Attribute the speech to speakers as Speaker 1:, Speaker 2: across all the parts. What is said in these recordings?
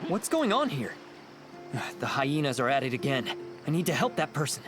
Speaker 1: What's going on here? The hyenas are at it again. I need to help that person.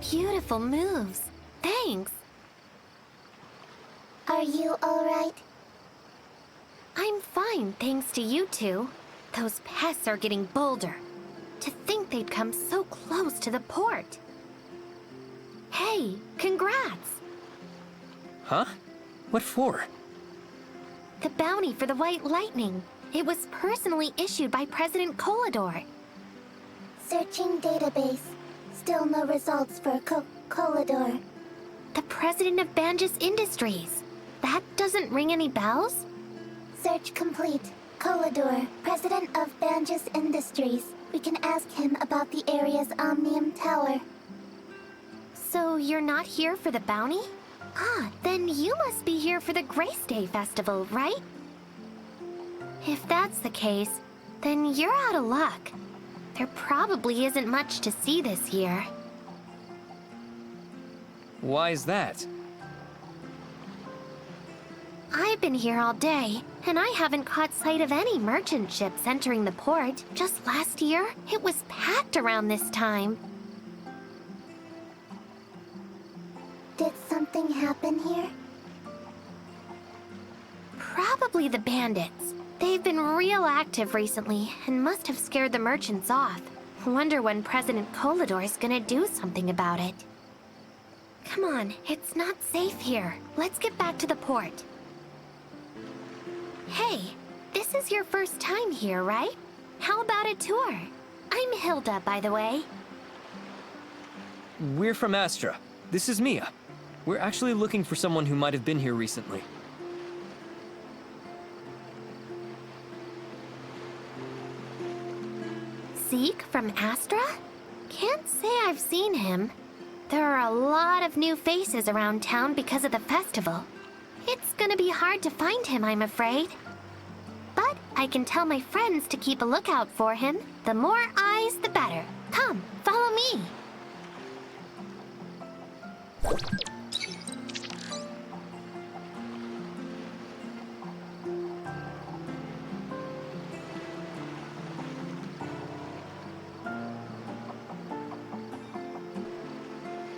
Speaker 2: Beautiful moves. Thanks.
Speaker 3: Are you alright?
Speaker 2: I'm fine, thanks to you two. Those pests are getting bolder. To think they'd come so close to the port. Hey, congrats!
Speaker 1: Huh? What for?
Speaker 2: The bounty for the White Lightning. It was personally issued by President Kolador.
Speaker 3: Searching database. Still no results for Kolador.
Speaker 2: The president of Banges Industries. That doesn't ring any bells?
Speaker 3: Search complete. Kolador, president of Banges Industries. We can ask him about the area's Omnium Tower.
Speaker 2: So you're not here for the bounty? Ah, then you must be here for the Grace Day Festival, right? If that's the case, then you're out of luck. There probably isn't much to see this year.
Speaker 1: Why is that?
Speaker 2: I've been here all day, and I haven't caught sight of any merchant ships entering the port. Just last year, it was packed around this time.
Speaker 3: Did something happen here?
Speaker 2: Probably the bandits. They've been real active recently and must have scared the merchants off. Wonder when President Kolador is gonna do something about it. Come on, it's not safe here. Let's get back to the port. Hey, this is your first time here, right? How about a tour? I'm Hilda, by the way.
Speaker 1: We're from Astra. This is Mia. We're actually looking for someone who might have been here recently.
Speaker 2: Zeke from Astra? Can't say I've seen him. There are a lot of new faces around town because of the festival. It's gonna be hard to find him, I'm afraid. But I can tell my friends to keep a lookout for him. The more eyes, the better. Come, follow me.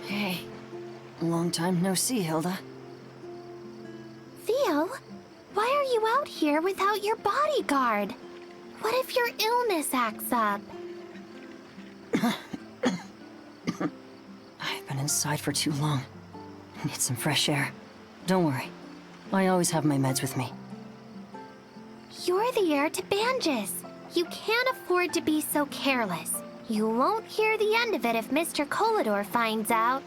Speaker 4: Hey. Long time no see, Hilda.
Speaker 2: Theo, why are you out here without your bodyguard? What if your illness acts up?
Speaker 4: I've been inside for too long. I need some fresh air. Don't worry. I always have my meds with me.
Speaker 2: You're the heir to Banges. You can't afford to be so careless. You won't hear the end of it if Mr. Kolador finds out.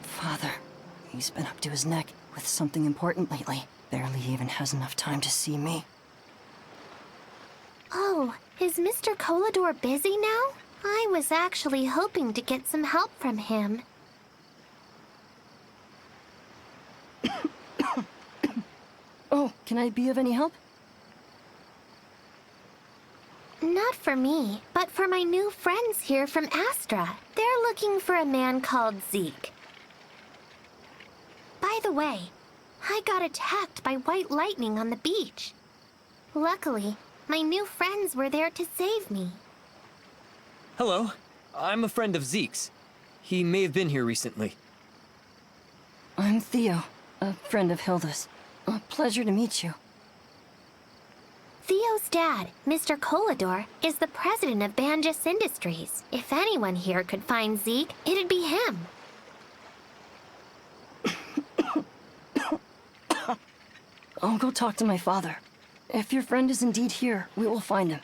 Speaker 4: Father, he's been up to his neck with something important lately. Barely even has enough time to see me.
Speaker 2: Oh, is Mr. Kolador busy now? I was actually hoping to get some help from him.
Speaker 4: Oh, can I be of any help?
Speaker 2: Not for me, but for my new friends here from Astra. They're looking for a man called Zeke. By the way, I got attacked by white lightning on the beach. Luckily, my new friends were there to save me.
Speaker 1: Hello. I'm a friend of Zeke's. He may have been here recently.
Speaker 4: I'm Theo, a friend of Hilda's. A pleasure to meet you.
Speaker 2: Theo's dad, Mr. Kolador, is the president of Banges Industries. If anyone here could find Zeke, it'd be him.
Speaker 4: I'll go talk to my father. If your friend is indeed here, we will find him.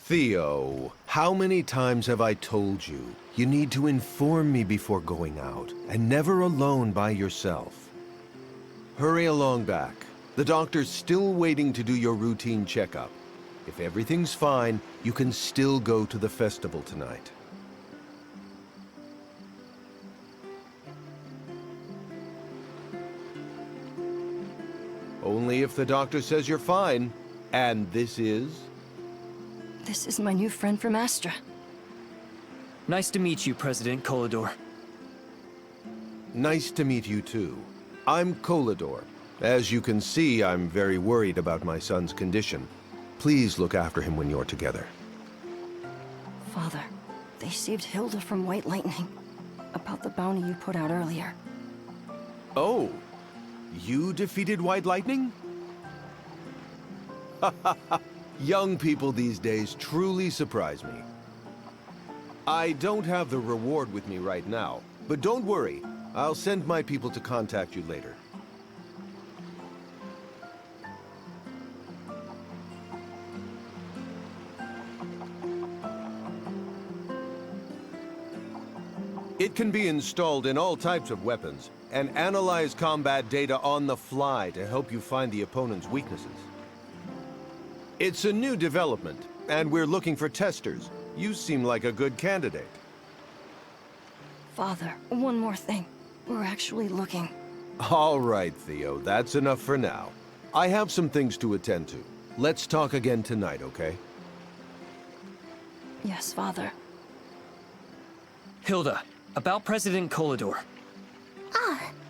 Speaker 5: Theo, how many times have I told you? You need to inform me before going out, and never alone by yourself. Hurry along back. The doctor's still waiting to do your routine checkup. If everything's fine, you can still go to the festival tonight. Only if the doctor says you're fine. And this is?
Speaker 4: This is my new friend from Astra.
Speaker 1: Nice to meet you, President Kolador.
Speaker 5: Nice to meet you too. I'm Kolador. As you can see, I'm very worried about my son's condition. Please look after him when you're together.
Speaker 4: Father, they saved Hilda from White Lightning. About the bounty you put out earlier.
Speaker 5: Oh, you defeated White Lightning? Young people these days truly surprise me. I don't have the reward with me right now, but don't worry. I'll send my people to contact you later. It can be installed in all types of weapons, and analyze combat data on the fly to help you find the opponent's weaknesses. It's a new development, and we're looking for testers. You seem like a good candidate.
Speaker 4: Father, one more thing. We're actually looking.
Speaker 5: All right, Theo, that's enough for now. I have some things to attend to. Let's talk again tonight, okay?
Speaker 4: Yes, Father.
Speaker 1: Hilda, about President Kolador.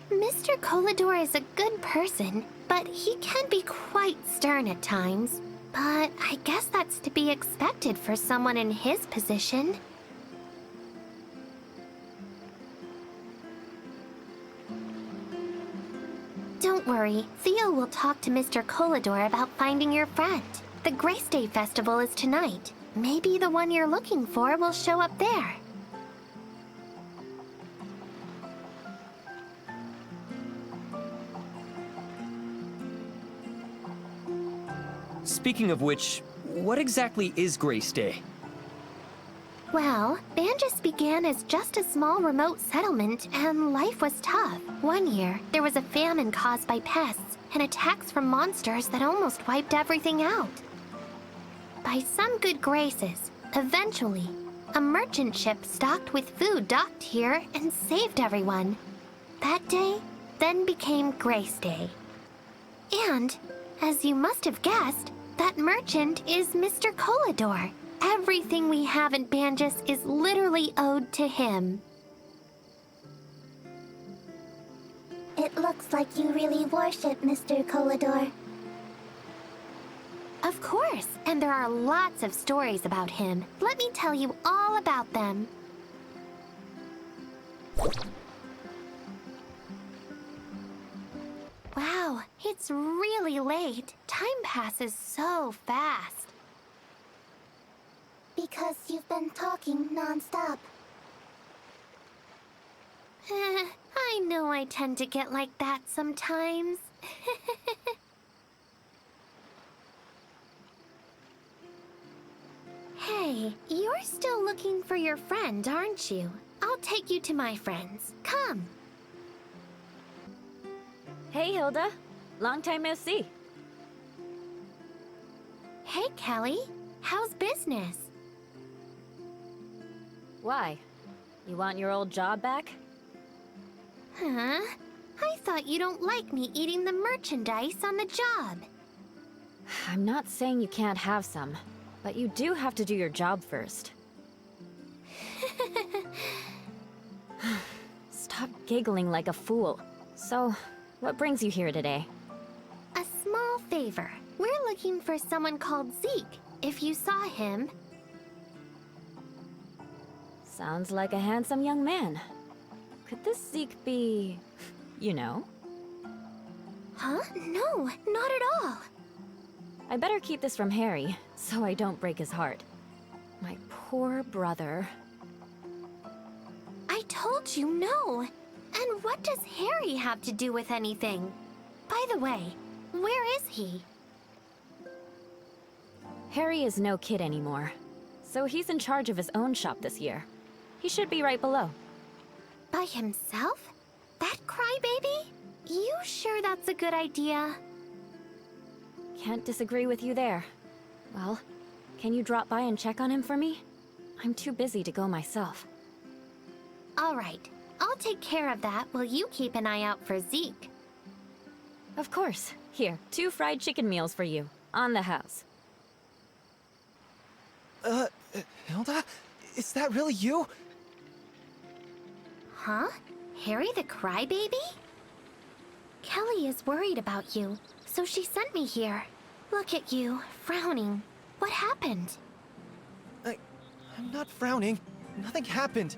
Speaker 2: Mr. Kolador is a good person, but he can be quite stern at times. But I guess that's to be expected for someone in his position. Don't worry, Theo will talk to Mr. Kolador about finding your friend. The Grace Day Festival is tonight. Maybe the one you're looking for will show up there.
Speaker 1: Speaking of which, what exactly is Grace Day?
Speaker 2: Well, Banges began as just a small remote settlement, and life was tough. One year, there was a famine caused by pests and attacks from monsters that almost wiped everything out. By some good graces, eventually, a merchant ship stocked with food docked here and saved everyone. That day then became Grace Day. And, as you must have guessed, that merchant is Mr. Kolador. Everything we have in Banges is literally owed to him.
Speaker 3: It looks like you really worship Mr. Kolador.
Speaker 2: Of course, and there are lots of stories about him. Let me tell you all about them. Wow, it's really late. Time passes so fast.
Speaker 3: Because you've been talking non-stop.
Speaker 2: I know I tend to get like that sometimes. Hey, you're still looking for your friend, aren't you? I'll take you to my friends. Come.
Speaker 6: Hey, Hilda. Long time no see.
Speaker 2: Hey, Kelly. How's business?
Speaker 6: Why? You want your old job back?
Speaker 2: Huh? I thought you don't like me eating the merchandise on the job.
Speaker 6: I'm not saying you can't have some, but you do have to do your job first. Stop giggling like a fool. So, what brings you here today?
Speaker 2: A small favor. We're looking for someone called Zeke. If you saw him...
Speaker 6: Sounds like a handsome young man. Could this Zeke be... you know?
Speaker 2: Huh? No, not at all.
Speaker 6: I better keep this from Harry, so I don't break his heart. My poor brother.
Speaker 2: I told you no. And what does Harry have to do with anything? By the way, where is he?
Speaker 6: Harry is no kid anymore, so he's in charge of his own shop this year. He should be right below.
Speaker 2: By himself? That crybaby? You sure that's a good idea?
Speaker 6: Can't disagree with you there. Well, can you drop by and check on him for me? I'm too busy to go myself.
Speaker 2: All right, I'll take care of that while you keep an eye out for Zeke.
Speaker 6: Of course. Here, 2 fried chicken meals for you. On the house.
Speaker 1: Hilda? Is that really you?
Speaker 2: Huh? Harry the crybaby? Kelly is worried about you, so she sent me here. Look at you, frowning. What happened?
Speaker 7: I'm not frowning. Nothing happened.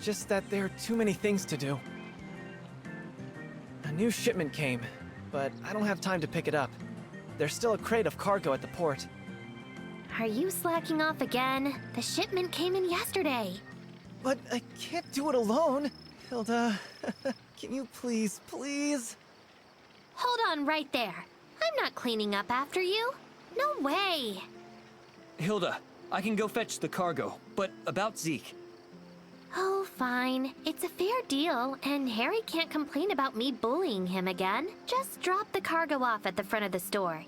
Speaker 7: Just that there are too many things to do. A new shipment came, but I don't have time to pick it up. There's still a crate of cargo at the port.
Speaker 2: Are you slacking off again? The shipment came in yesterday.
Speaker 7: But I can't do it alone. Hilda, can you please?
Speaker 2: Hold on right there. I'm not cleaning up after you. No way.
Speaker 1: Hilda, I can go fetch the cargo, but about Zeke.
Speaker 2: Oh, fine. It's a fair deal, and Harry can't complain about me bullying him again. Just drop the cargo off at the front of the store.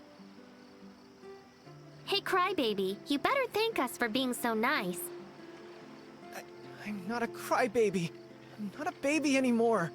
Speaker 2: Hey, crybaby, you better thank us for being so nice.
Speaker 7: I'm not a crybaby. I'm not a baby anymore.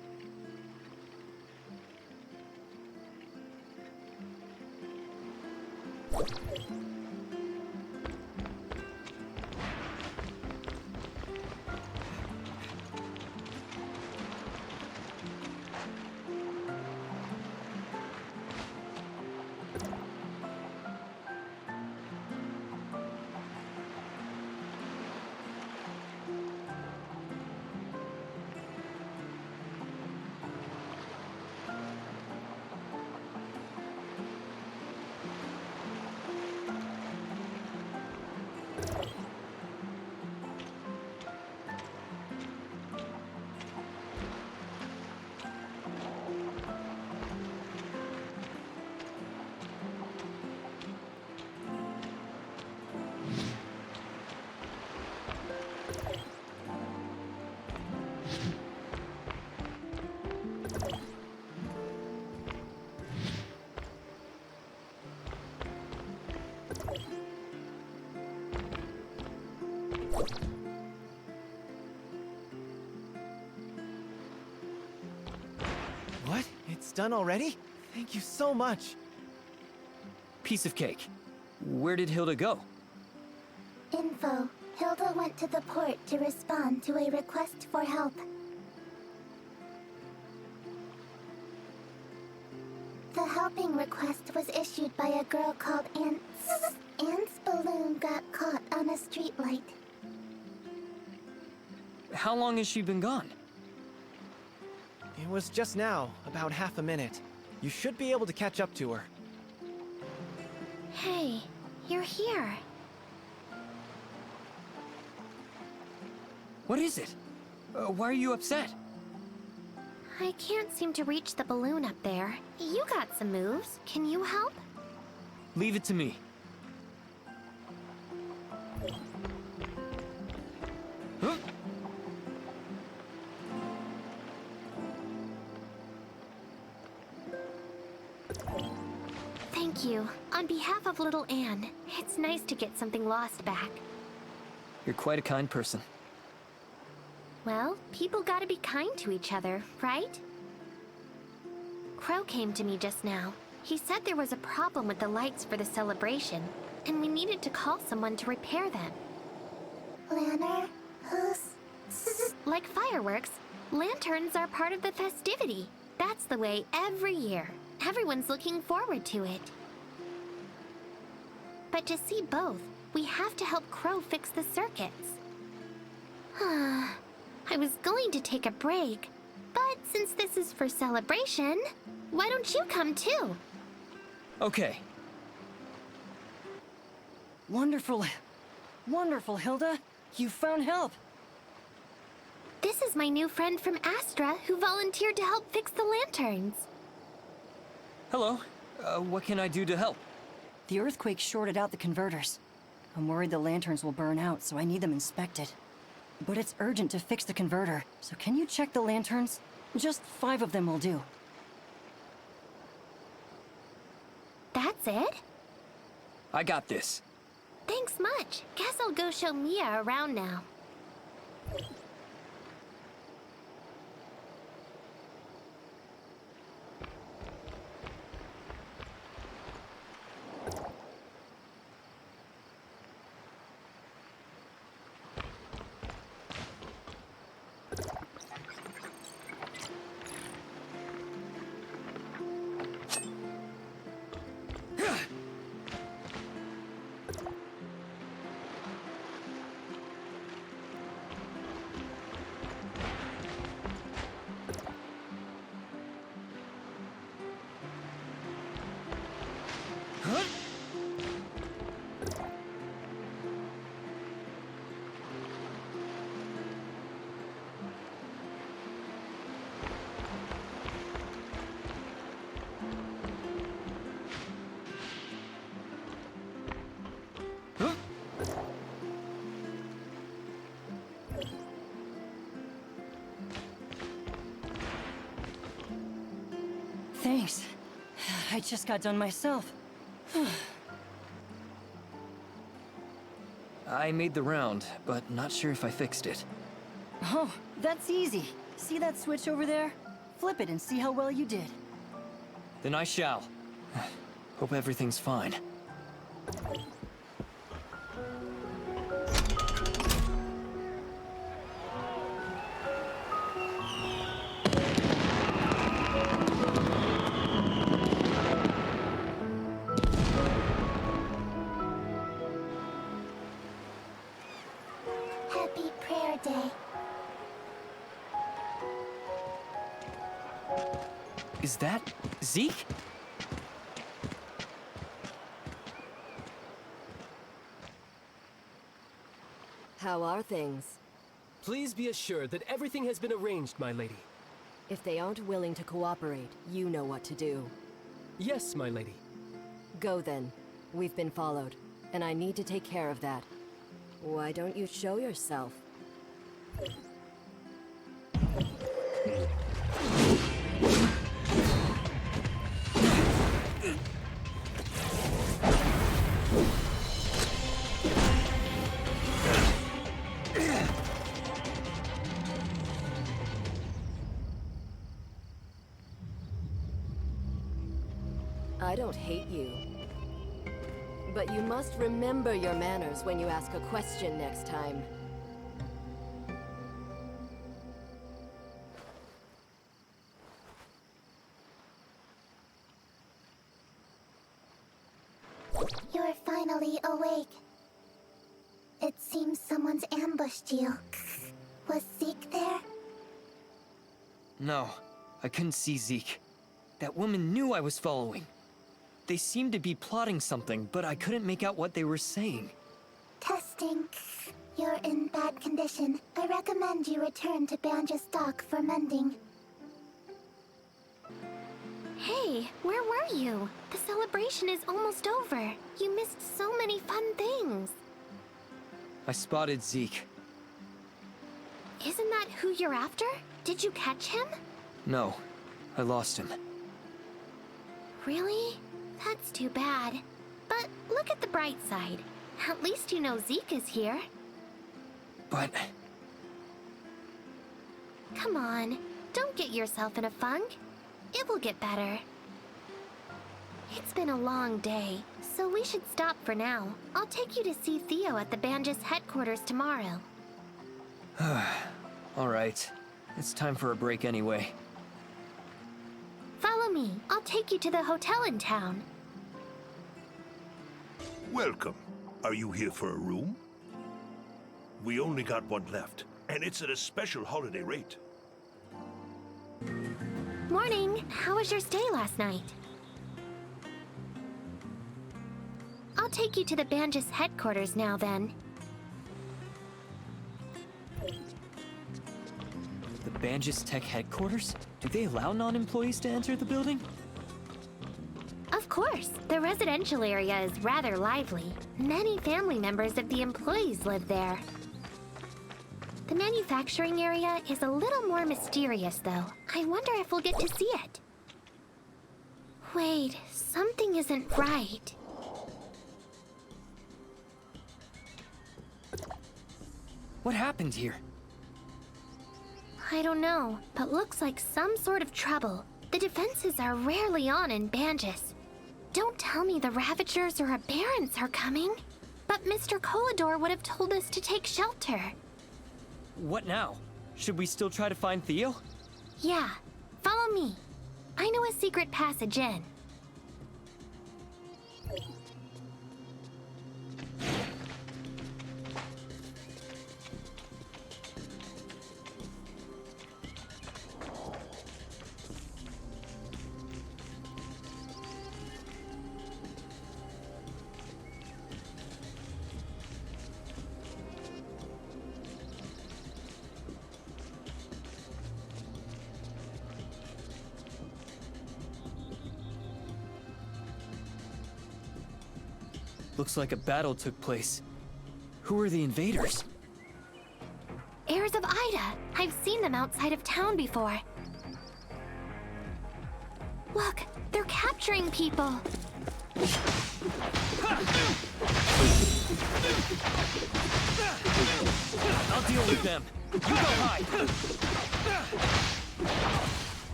Speaker 7: What? It's done already? Thank you so much.
Speaker 1: Piece of cake. Where did Hilda go?
Speaker 3: Info. Hilda went to the port to respond to a request for help. The helping request was issued by a girl called Ants. Ant's balloon got caught on a streetlight.
Speaker 1: How long has she been gone?
Speaker 7: It was just now, about half a minute. You should be able to catch up to her.
Speaker 2: Hey, you're here.
Speaker 1: What is it? Why are you upset?
Speaker 2: I can't seem to reach the balloon up there. You got some moves. Can you help?
Speaker 1: Leave it to me. Huh?
Speaker 2: Thank you. On behalf of little Anne, it's nice to get something lost back.
Speaker 1: You're quite a kind person.
Speaker 2: Well, people gotta be kind to each other, right? Crow came to me just now. He said there was a problem with the lights for the celebration, and we needed to call someone to repair them.
Speaker 3: Lanner? Who's...
Speaker 2: Like fireworks, lanterns are part of the festivity. That's the way every year. Everyone's looking forward to it. But to see both, we have to help Crow fix the circuits. I was going to take a break, but Since this is for celebration, why don't you come too?
Speaker 1: Okay.
Speaker 4: Wonderful. Wonderful, Hilda. You found help.
Speaker 2: This is my new friend from Astra who volunteered to help fix the lanterns.
Speaker 1: Hello. What can I do to help?
Speaker 4: The earthquake shorted out the converters. I'm worried the lanterns will burn out, so I need them inspected. But it's urgent to fix the converter, so can you check the lanterns? Just 5 of them will do.
Speaker 2: That's it?
Speaker 1: I got this.
Speaker 2: Thanks much. Guess I'll go show Mia around now.
Speaker 4: Thanks. I just got done myself.
Speaker 1: I made the round, but not sure if I fixed it.
Speaker 4: Oh, that's easy. See that switch over there? Flip it and see how well you did.
Speaker 1: Then I shall. Hope everything's fine.
Speaker 3: Happy Prayer Day.
Speaker 1: Is that Zeke?
Speaker 8: How are things?
Speaker 9: Please be assured that everything has been arranged, my lady.
Speaker 8: If they aren't willing to cooperate, you know what to do.
Speaker 9: Yes, my lady.
Speaker 8: Go then. We've been followed, and I need to take care of that. Why don't you show yourself? I don't hate you. But you must remember your manners when you ask a question next time.
Speaker 3: You're finally awake. It seems someone's ambushed you. Was Zeke there?
Speaker 1: No, I couldn't see Zeke. That woman knew I was following. They seemed to be plotting something, but I couldn't make out what they were saying.
Speaker 3: Testing. You're in bad condition. I recommend you return to Banges Dock for mending.
Speaker 2: Hey, where were you? The celebration is almost over. You missed so many fun things.
Speaker 1: I spotted Zeke.
Speaker 2: Isn't that who you're after? Did you catch him?
Speaker 1: No, I lost him.
Speaker 2: Really? That's too bad. But look at the bright side. At least you know Zeke is here.
Speaker 1: But
Speaker 2: Come on, don't get yourself in a funk. It will get better. It's been a long day, so we should stop for now. I'll take you to see Theo at the Banges headquarters tomorrow.
Speaker 1: all right. It's time for a break anyway.
Speaker 2: Follow me. I'll take you to the hotel in town.
Speaker 10: Welcome. Are you here for a room? We only got one left, and it's at a special holiday rate.
Speaker 2: Morning. How was your stay last night? I'll take you to the Banges headquarters now, then.
Speaker 1: The Banges Tech headquarters? Do they allow non-employees to enter the building?
Speaker 2: Of course. The residential area is rather lively. Many family members of the employees live there. The manufacturing area is a little more mysterious, though. I wonder if we'll get to see it. Wait, something isn't right.
Speaker 1: What happened here?
Speaker 2: I don't know, but looks like some sort of trouble. The defenses are rarely on in Banges. Don't tell me the Ravagers or Aberrants are coming. But Mr. Kolador would have told us to take shelter.
Speaker 1: What now? Should we still try to find Theo?
Speaker 2: Yeah, follow me. I know a secret passage in.
Speaker 1: Looks like a battle took place. Who are the invaders?
Speaker 2: Heirs of Aida. I've seen them outside of town before. Look, they're capturing people.
Speaker 1: I'll deal with them. You go hide.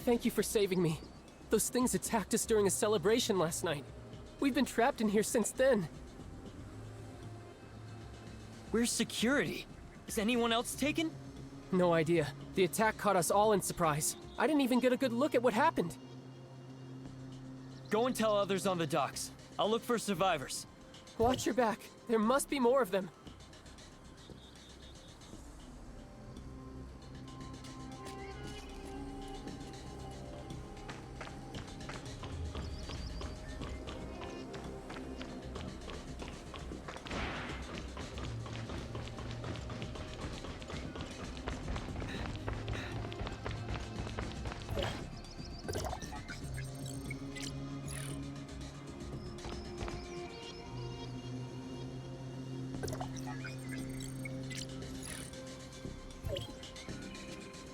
Speaker 9: Thank you for saving me. Those things attacked us during a celebration last night. We've been trapped in here since then.
Speaker 1: Where's security? Is anyone else taken?
Speaker 9: No idea. The attack caught us all in surprise. I didn't even get a good look at what happened.
Speaker 1: Go and tell others on the docks. I'll look for survivors.
Speaker 9: Watch your back. There must be more of them.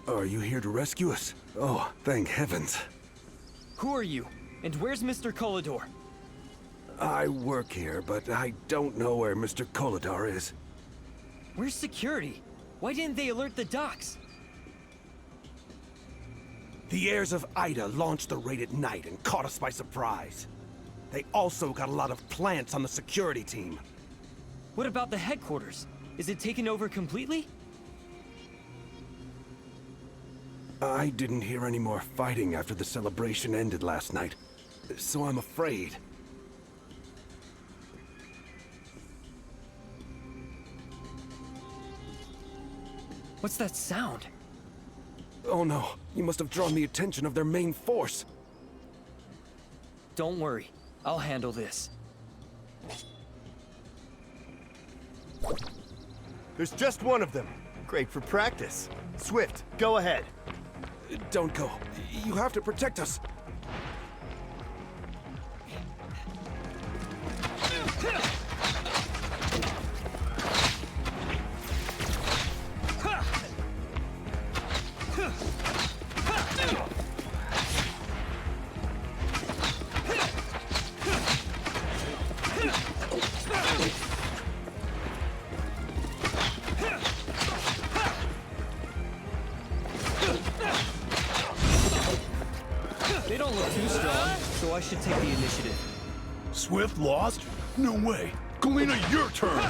Speaker 11: Are you here to rescue us? Oh, thank heavens.
Speaker 1: Who are you? And where's Mr. Kolador?
Speaker 11: I work here, but I don't know where Mr. Kolador is.
Speaker 1: Where's security? Why didn't they alert the docks?
Speaker 11: The Heirs of Aida launched the raid at night and caught us by surprise. They also got a lot of plants on the security team.
Speaker 1: What about the headquarters? Is it taken over completely?
Speaker 11: I didn't hear any more fighting after the celebration ended last night, so I'm afraid.
Speaker 1: What's that sound?
Speaker 11: Oh no, you must have drawn the attention of their main force.
Speaker 1: Don't worry. I'll handle this.
Speaker 12: There's just one of them. Great for practice. Swift, go ahead.
Speaker 11: Don't go. You have to protect us.
Speaker 1: They don't look too strong, so I should take the initiative.
Speaker 10: Swift lost? No way. Kalina, your turn.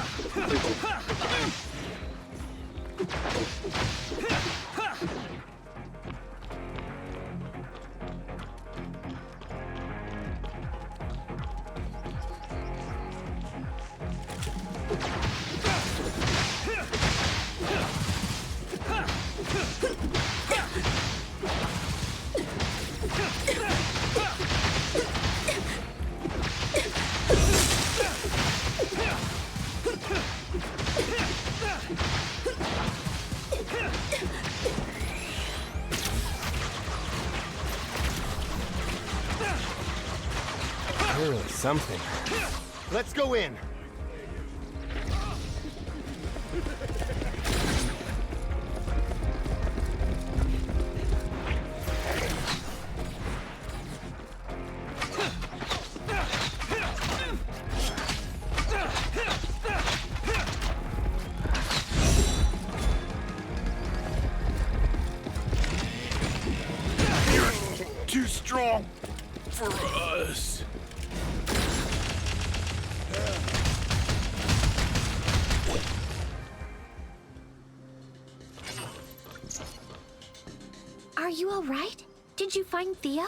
Speaker 7: Really something.
Speaker 12: Let's go in. You're too strong for us.
Speaker 2: Are you all right? Did you find Theo?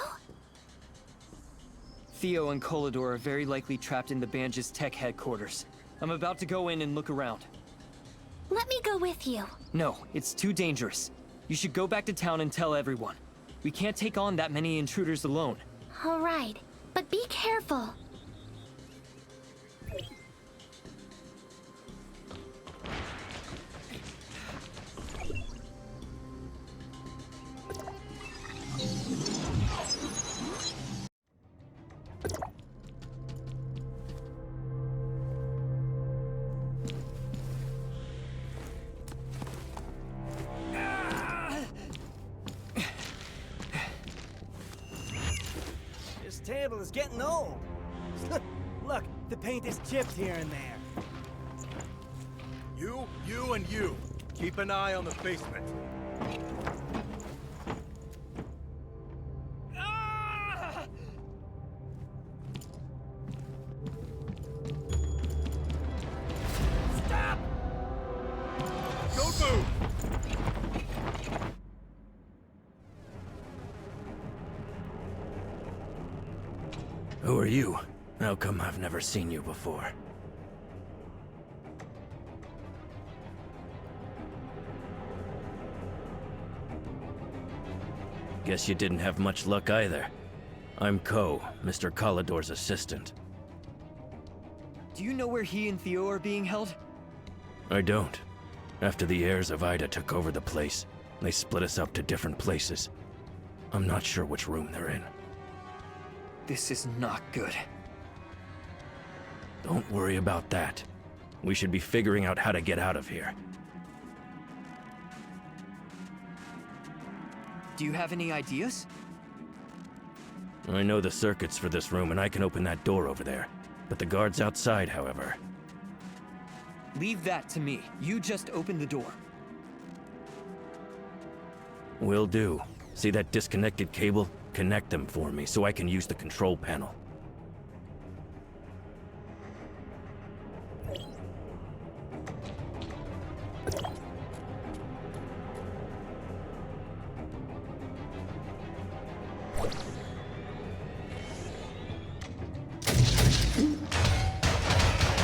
Speaker 1: Theo and Kolador are very likely trapped in the Banges tech headquarters. I'm about to go in and look around.
Speaker 2: Let me go with you.
Speaker 1: No, it's too dangerous. You should go back to town and tell everyone. We can't take on that many intruders alone.
Speaker 2: All right, but be careful.
Speaker 13: This table is getting old. Look, the paint is chipped here and there.
Speaker 10: You, and you. Keep an eye on the basement.
Speaker 13: Stop!
Speaker 10: Don't move!
Speaker 14: Who are you? How come I've never seen you before? Guess you didn't have much luck either. I'm Ko, Mr. Kolador's assistant.
Speaker 1: Do you know where he and Theo are being held?
Speaker 14: I don't. After the Heirs of Aida took over the place, they split us up to different places. I'm not sure which room they're in.
Speaker 1: This is not good.
Speaker 14: Don't worry about that. We should be figuring out how to get out of here.
Speaker 1: Do you have any ideas?
Speaker 14: I know the circuits for this room, and I can open that door over there. But the guards outside, however...
Speaker 1: Leave that to me. You just open the door.
Speaker 14: Will do. See that disconnected cable? Connect them for me so I can use the control panel.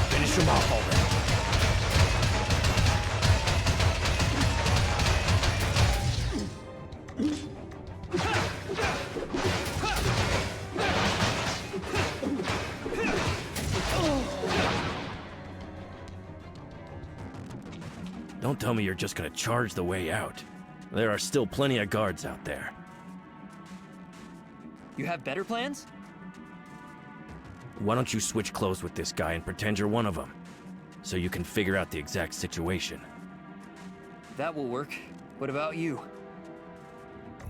Speaker 11: Finish him off already.
Speaker 14: Don't tell me you're just gonna charge the way out. There are still plenty of guards out there.
Speaker 1: You have better plans?
Speaker 14: Why don't you switch clothes with this guy and pretend you're one of them? So you can figure out the exact situation.
Speaker 1: That will work. What about you?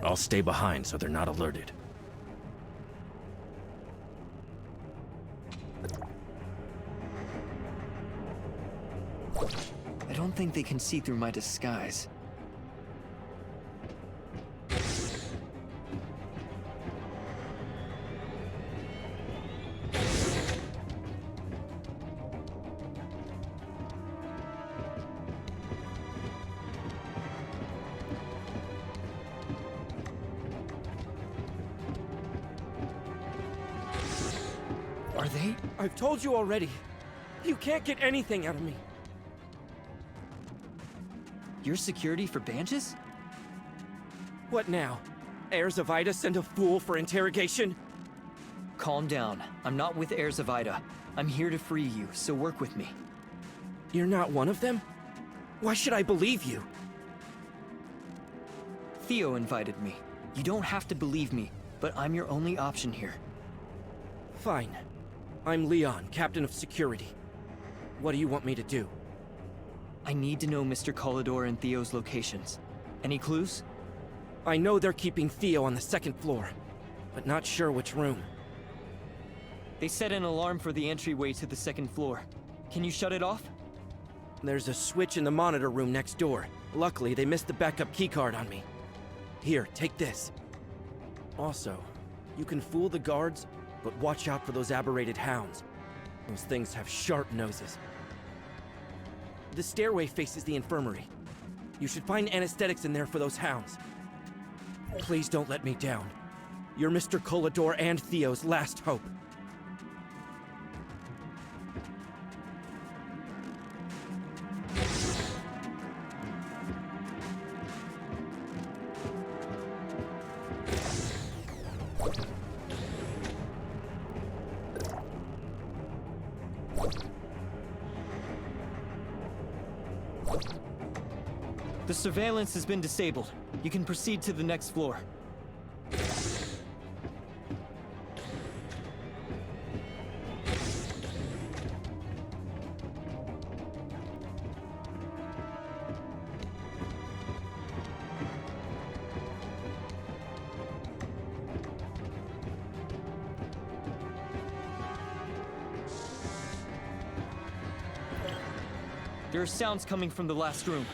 Speaker 14: I'll stay behind so they're not alerted.
Speaker 1: I don't think they can see through my disguise. Are they?
Speaker 15: I've told you already. You can't get anything out of me.
Speaker 1: You're security for Banges?
Speaker 15: What now? Heirs of Aida send a fool for interrogation?
Speaker 1: Calm down. I'm not with Heirs of Aida. I'm here to free you, so work with me.
Speaker 15: You're not one of them? Why should I believe you?
Speaker 1: Theo invited me. You don't have to believe me, but I'm your only option here.
Speaker 15: Fine. I'm Leon, Captain of Security. What do you want me to do?
Speaker 1: I need to know Mr. Kolador and Theo's locations. Any clues?
Speaker 15: I know they're keeping Theo on the second floor, but not sure which room.
Speaker 1: They set an alarm for the entryway to the second floor. Can you shut it off?
Speaker 15: There's a switch in the monitor room next door. Luckily, they missed the backup keycard on me. Here, take this. Also, you can fool the guards, but watch out for those aberrated hounds. Those things have sharp noses. The stairway faces the infirmary. You should find anesthetics in there for those hounds. Please don't let me down. You're Mr. Kolador and Theo's last hope.
Speaker 1: The surveillance has been disabled. You can proceed to the next floor. There are sounds coming from the last room.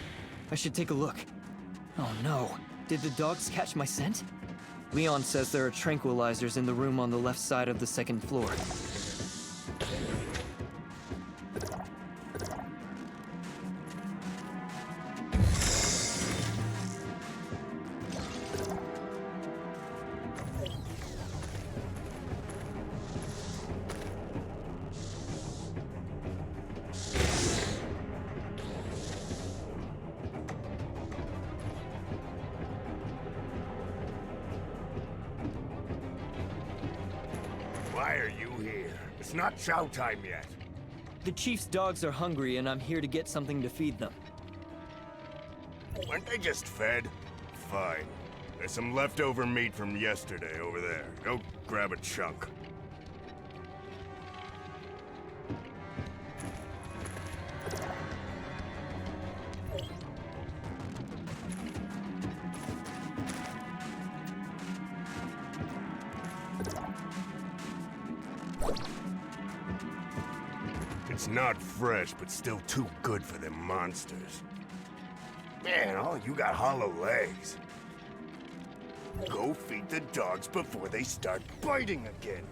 Speaker 1: I should take a look. Oh no. Did the dogs catch my scent? Leon says there are tranquilizers in the room on the left side of the second floor.
Speaker 16: Why are you here? It's not chow time yet.
Speaker 1: The chief's dogs are hungry and I'm here to get something to feed them.
Speaker 16: Weren't they just fed? Fine. There's some leftover meat from yesterday over there. Go grab a chunk. It's not fresh, but still too good for them monsters. Man, all you got hollow legs. Go feed the dogs before they start biting again.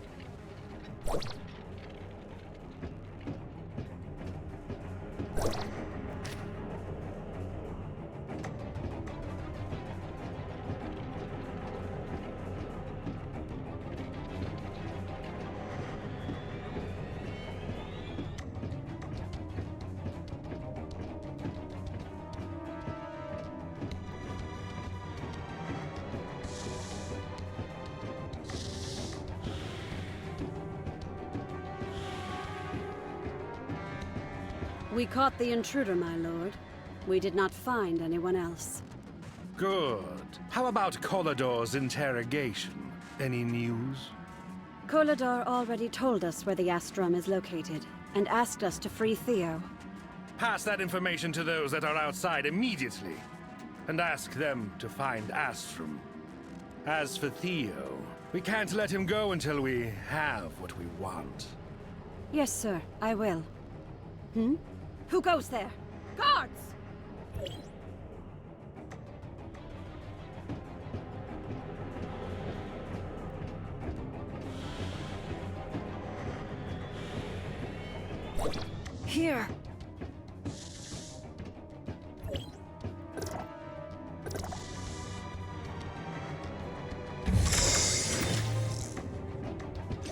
Speaker 17: We caught the intruder, my lord. We did not find anyone else.
Speaker 18: Good. How about Kolador's interrogation? Any news?
Speaker 17: Kolador already told us where the Astrum is located, and asked us to free Theo.
Speaker 18: Pass that information to those that are outside immediately, and ask them to find Astrum. As for Theo, we can't let him go until we have what we want.
Speaker 17: Yes, sir, I will. Who goes there? Guards!
Speaker 4: Here.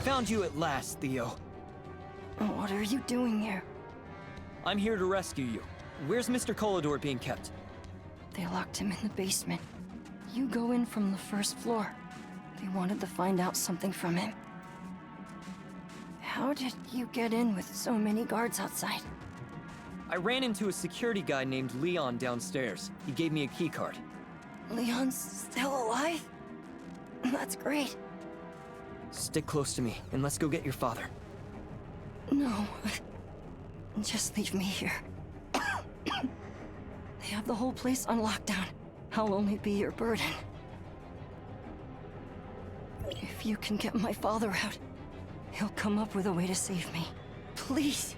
Speaker 1: Found you at last, Theo.
Speaker 4: What are you doing here?
Speaker 1: I'm here to rescue you. Where's Mr. Kolador being kept?
Speaker 4: They locked him in the basement. You go in from the first floor. They wanted to find out something from him. How did you get in with so many guards outside?
Speaker 1: I ran into a security guy named Leon downstairs. He gave me a keycard.
Speaker 4: Leon's still alive? That's great.
Speaker 1: Stick close to me, and let's go get your father.
Speaker 4: No. Just leave me here. They have the whole place on lockdown. I'll only be your burden. If you can get my father out, he'll come up with a way to save me. Please.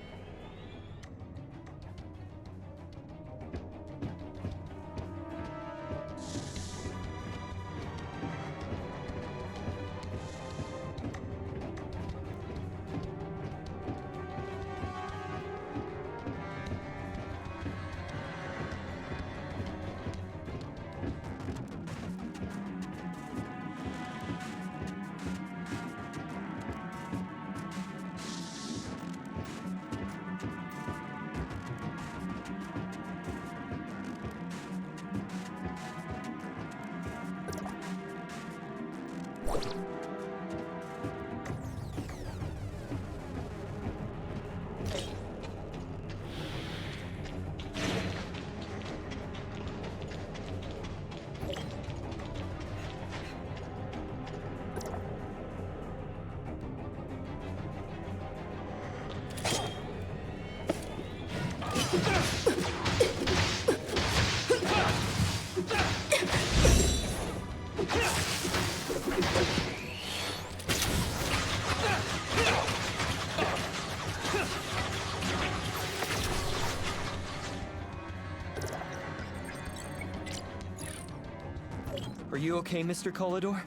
Speaker 1: Are you okay, Mr. Kolador?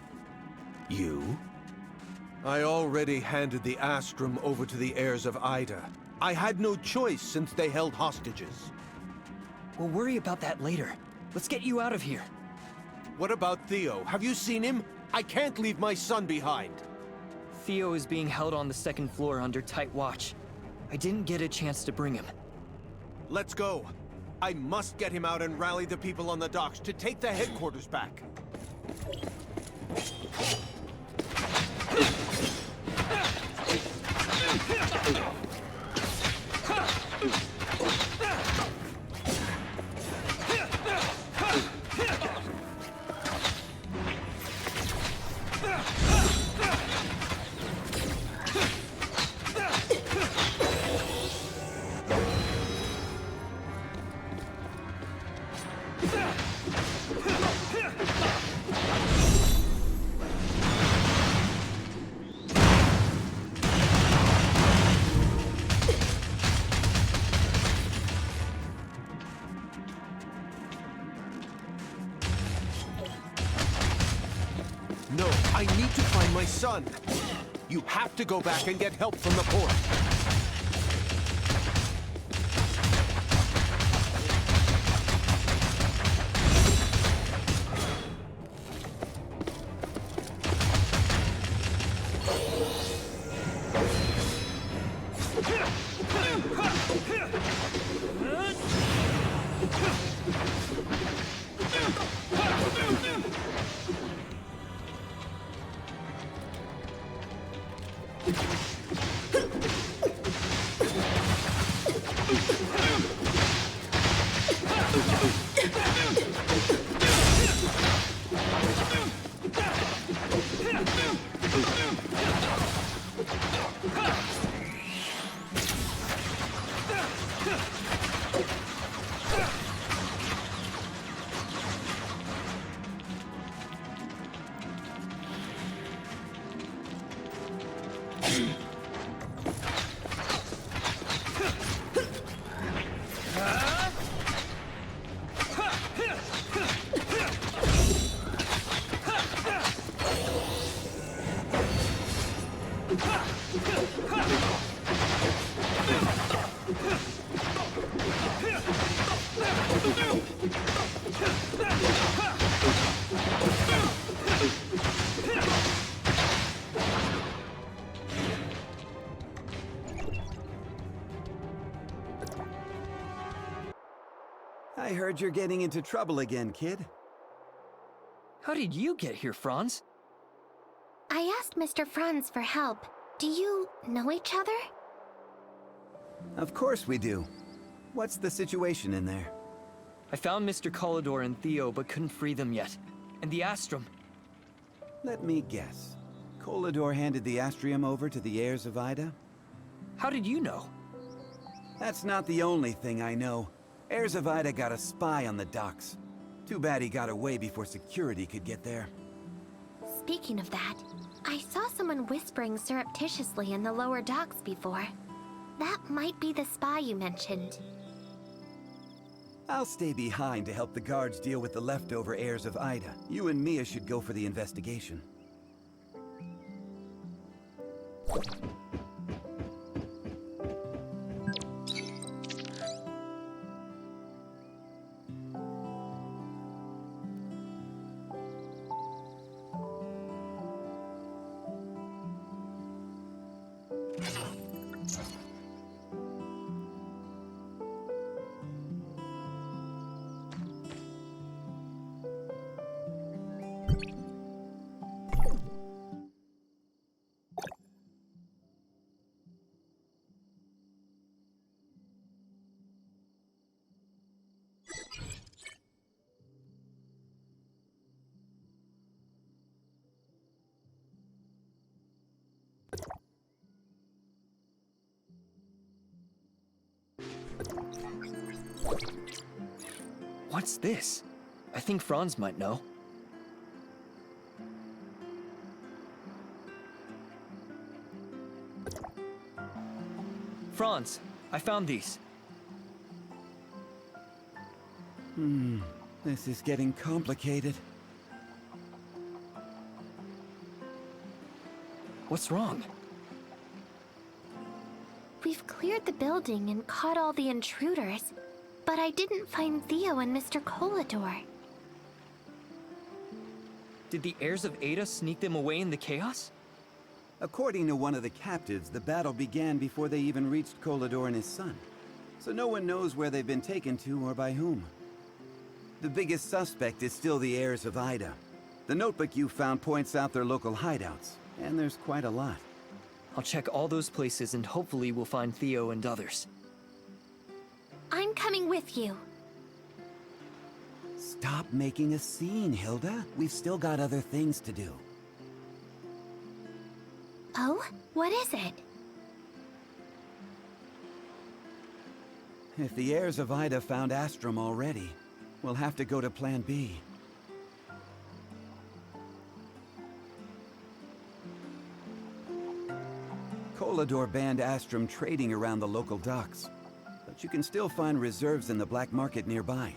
Speaker 5: You? I already handed the Astrum over to the Heirs of Aida. I had no choice since they held hostages.
Speaker 1: We'll worry about that later. Let's get you out of here.
Speaker 5: What about Theo? Have you seen him? I can't leave my son behind.
Speaker 1: Theo is being held on the second floor under tight watch. I didn't get a chance to bring him.
Speaker 5: Let's go. I must get him out and rally the people on the docks to take the headquarters back. No, I need to find my son. You have to go back and get help from the port.
Speaker 19: I heard you're getting into trouble again, kid.
Speaker 1: How did you get here, Franz?
Speaker 2: I asked Mr. Franz for help. Do you know each other?
Speaker 19: Of course we do. What's the situation in there?
Speaker 1: I found Mr. Kolador and Theo, but couldn't free them yet. And the Astrum.
Speaker 19: Let me guess. Kolador handed the Astrium over to the Heirs of Aida?
Speaker 1: How did you know?
Speaker 19: That's not the only thing I know. Heirs of Aida got a spy on the docks. Too bad he got away before security could get there.
Speaker 2: Speaking of that, I saw someone whispering surreptitiously in the lower docks before. That might be the spy you mentioned.
Speaker 19: I'll stay behind to help the guards deal with the leftover Heirs of Aida. You and Mia should go for the investigation.
Speaker 1: What's this? I think Franz might know. Franz, I found these.
Speaker 19: This is getting complicated.
Speaker 1: What's wrong?
Speaker 2: We've cleared the building and caught all the intruders, but I didn't find Theo and Mr. Kolador.
Speaker 1: Did the Heirs of Aida sneak them away in the chaos?
Speaker 19: According to one of the captives, the battle began before they even reached Kolador and his son. So no one knows where they've been taken to or by whom. The biggest suspect is still the Heirs of Aida. The notebook you found points out their local hideouts, and there's quite a lot.
Speaker 1: I'll check all those places and hopefully we'll find Theo and others.
Speaker 2: I'm coming with you.
Speaker 19: Stop making a scene, Hilda. We've still got other things to do.
Speaker 2: Oh? What is it?
Speaker 19: If the Heirs of Aida found Astrum already, we'll have to go to Plan B. Kolador banned Astrum trading around the local docks, but you can still find reserves in the black market nearby.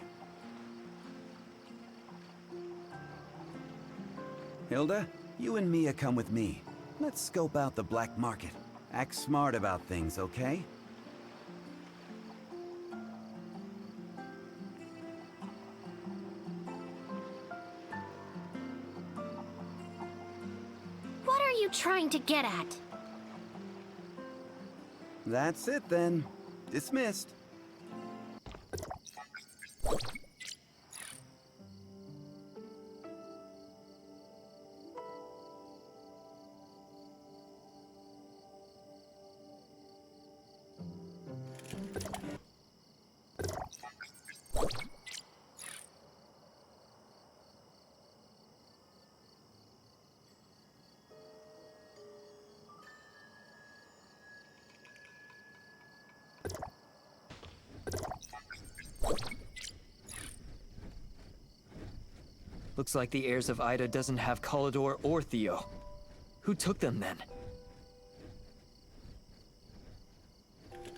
Speaker 19: Hilda, you and Mia come with me. Let's scope out the black market. Act smart about things, okay?
Speaker 2: What are you trying to get at?
Speaker 19: That's it then. Dismissed.
Speaker 1: Looks like the Heirs of Aida doesn't have Kolador or Theo. Who took them then?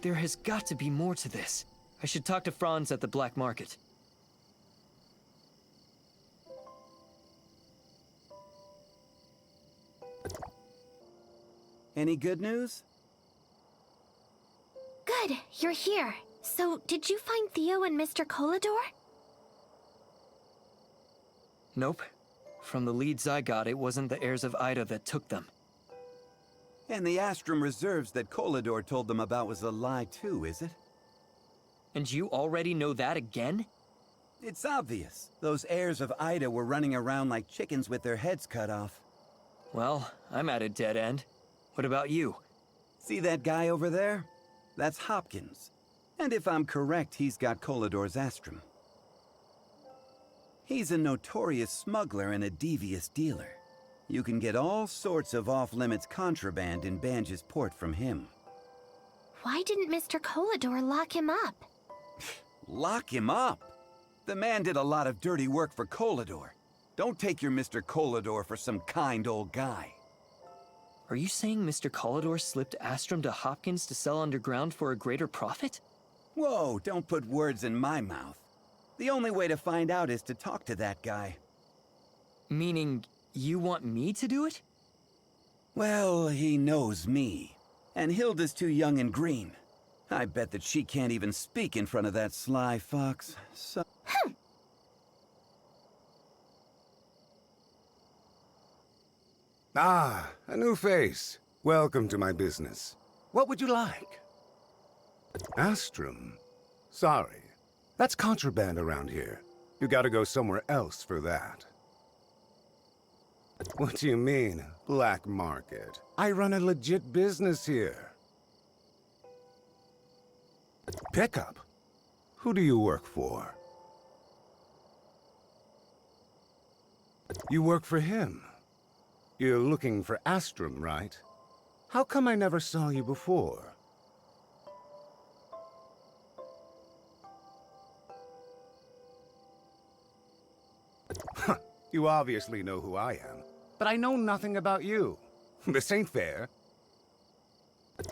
Speaker 1: There has got to be more to this. I should talk to Franz at the black market.
Speaker 19: Any good news?
Speaker 2: Good, you're here. So, did you find Theo and Mr. Kolador?
Speaker 1: Nope. From the leads I got, it wasn't the Heirs of Aida that took them.
Speaker 19: And the Astrum reserves that Kolador told them about was a lie too, is it?
Speaker 1: And you already know that again?
Speaker 19: It's obvious. Those heirs of Aida were running around like chickens with their heads cut off.
Speaker 1: Well, I'm at a dead end. What about you?
Speaker 19: See that guy over there? That's Hopkins. And if I'm correct, he's got Kolador's Astrum. He's a notorious smuggler and a devious dealer. You can get all sorts of off-limits contraband in Banges port from him.
Speaker 2: Why didn't Mr. Kolador lock him up?
Speaker 19: Lock him up? The man did a lot of dirty work for Kolador. Don't take your Mr. Kolador for some kind old guy.
Speaker 1: Are you saying Mr. Kolador slipped Astrum to Hopkins to sell underground for a greater profit?
Speaker 19: Whoa, don't put words in my mouth. The only way to find out is to talk to that guy.
Speaker 1: Meaning, you want me to do it?
Speaker 19: Well, he knows me. And Hilda's too young and green. I bet that she can't even speak in front of that sly fox, so...
Speaker 20: Ah, a new face. Welcome to my business. What would you like? Astrum? Sorry. That's contraband around here. You gotta go somewhere else for that. What do you mean, black market? I run a legit business here. Pickup? Who do you work for? You work for him. You're looking for Astrum, right? How come I never saw you before? You obviously know who I am, but I know nothing about you. This ain't fair.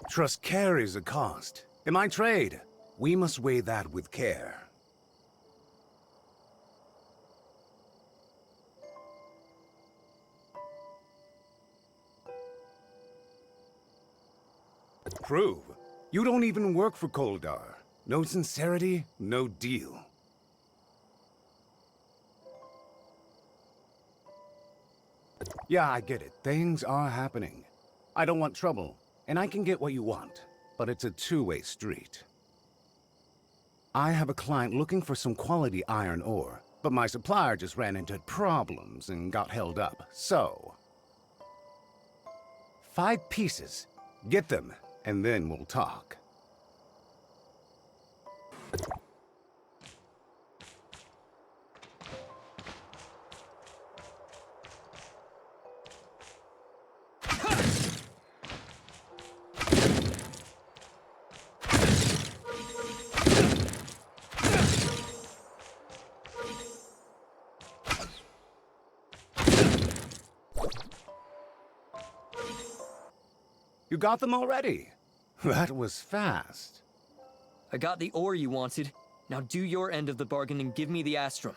Speaker 20: Trust carries a cost. In my trade, we must weigh that with care. Prove. You don't even work for Kolador. No sincerity, no deal. Yeah, I get it. Things are happening. I don't want trouble, and I can get what you want, but it's a two-way street. I have a client looking for some quality iron ore, but my supplier just ran into problems and got held up, so... 5 pieces. Get them, and then we'll talk. You got them already? That was fast.
Speaker 1: I got the ore you wanted. Now do your end of the bargain and give me the Astrum.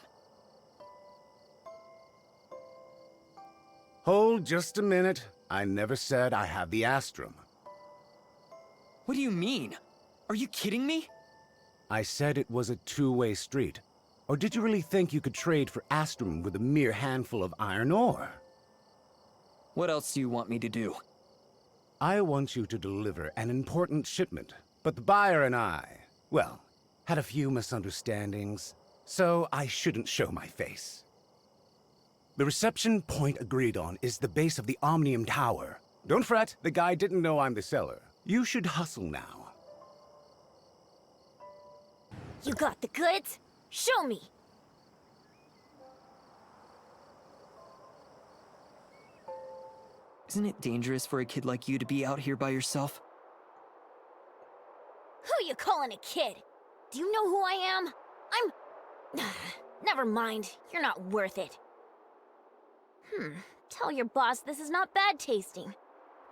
Speaker 20: Hold just a minute. I never said I have the Astrum.
Speaker 1: What do you mean? Are you kidding me?
Speaker 20: I said it was a two-way street. Or did you really think you could trade for Astrum with a mere handful of iron ore?
Speaker 1: What else do you want me to do?
Speaker 20: I want you to deliver an important shipment, but the buyer and I, well, had a few misunderstandings, so I shouldn't show my face. The reception point agreed on is the base of the Omnium Tower. Don't fret, the guy didn't know I'm the seller. You should hustle now.
Speaker 6: You got the goods? Show me!
Speaker 1: Isn't it dangerous for a kid like you to be out here by yourself?
Speaker 6: Who you calling a kid? Do you know who I am? I'm... Never mind, you're not worth it. Tell your boss this is not bad tasting.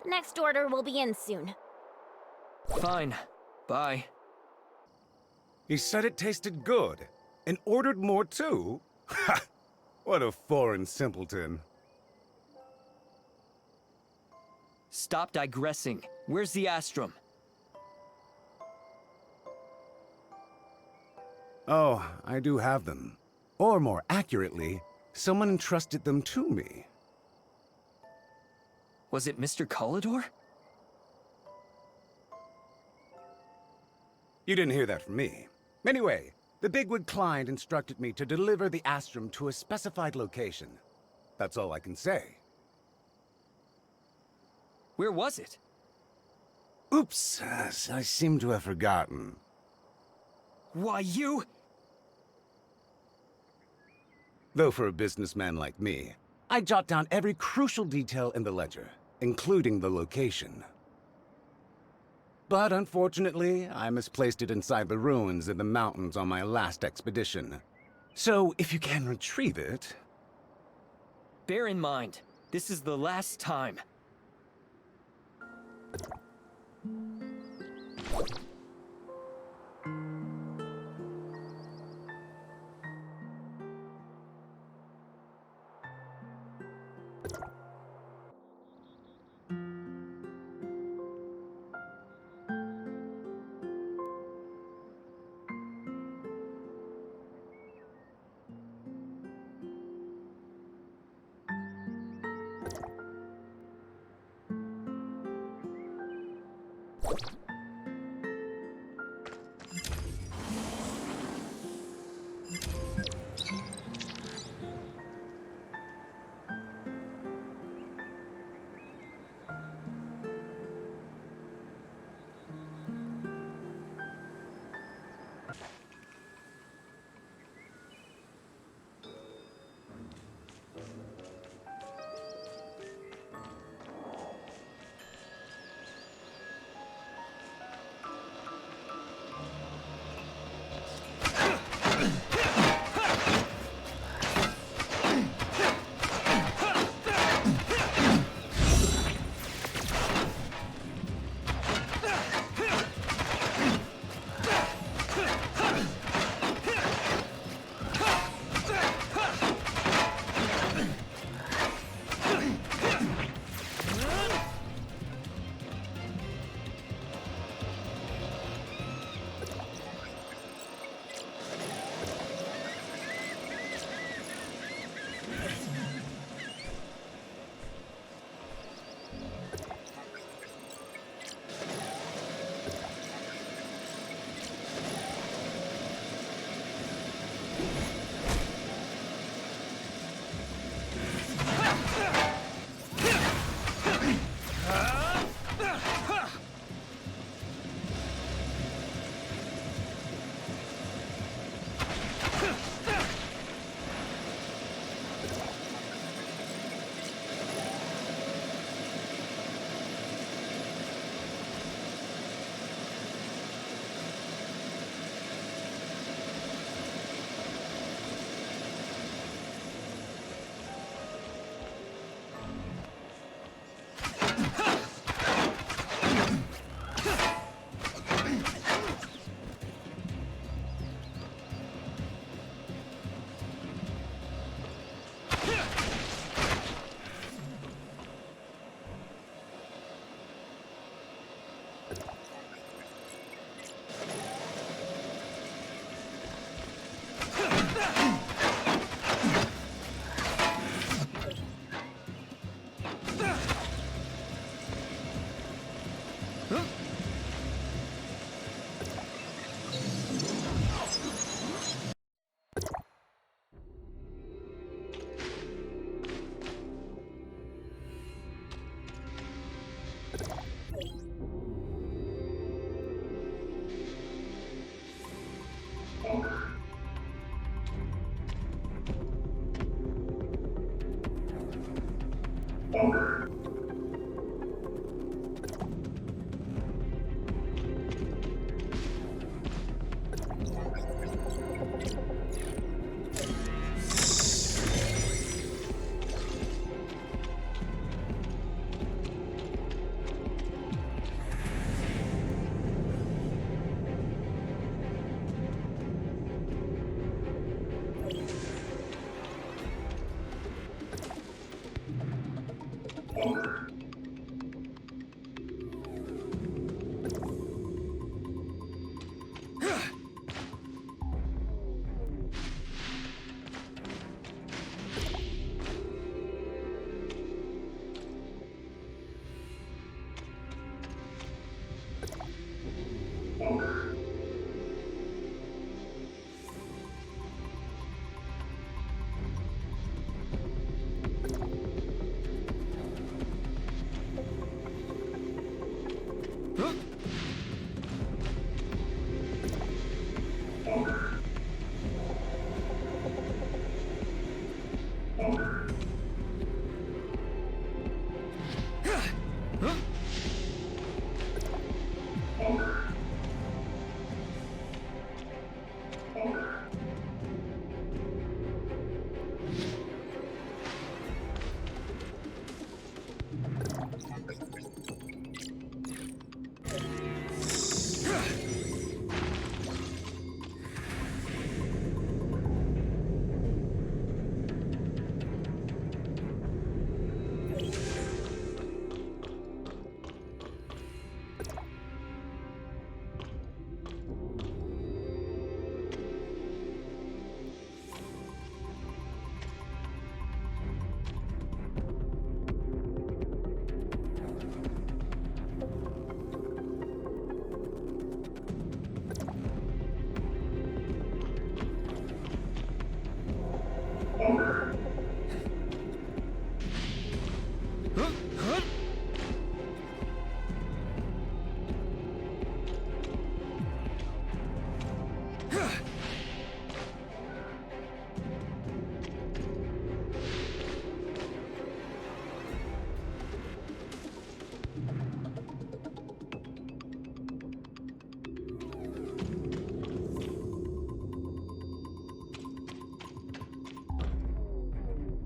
Speaker 6: The next order will be in soon.
Speaker 1: Fine. Bye.
Speaker 20: He said it tasted good, and ordered more too? Ha! What a foreign simpleton.
Speaker 1: Stop digressing. Where's the Astrum?
Speaker 20: Oh, I do have them. Or more accurately, someone entrusted them to me.
Speaker 1: Was it Mr. Kolador?
Speaker 20: You didn't hear that from me. Anyway, The bigwig client instructed me to deliver the Astrum to a specified location. That's all I can say.
Speaker 1: Where was it?
Speaker 20: Oops, I seem to have forgotten.
Speaker 1: Why, you...
Speaker 20: Though for a businessman like me, I jot down every crucial detail in the ledger, including the location. But unfortunately, I misplaced it inside the ruins in the mountains on my last expedition. So if you can retrieve it...
Speaker 1: Bear in mind, this is the last time.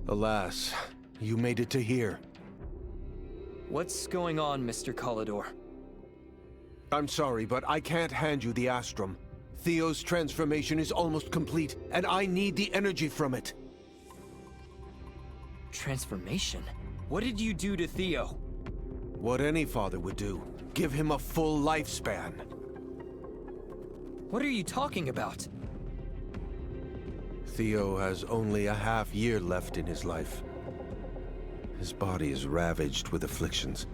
Speaker 5: Alas, you made it to here.
Speaker 1: What's going on, Mr. Kolador?
Speaker 5: I'm sorry, but I can't hand you the Astrum. Theo's transformation is almost complete, and I need the energy from it.
Speaker 1: Transformation? What did you do to Theo?
Speaker 5: What any father would do. Give him a full lifespan.
Speaker 1: What are you talking about?
Speaker 5: Theo has only a half year left in his life. His body is ravaged with afflictions,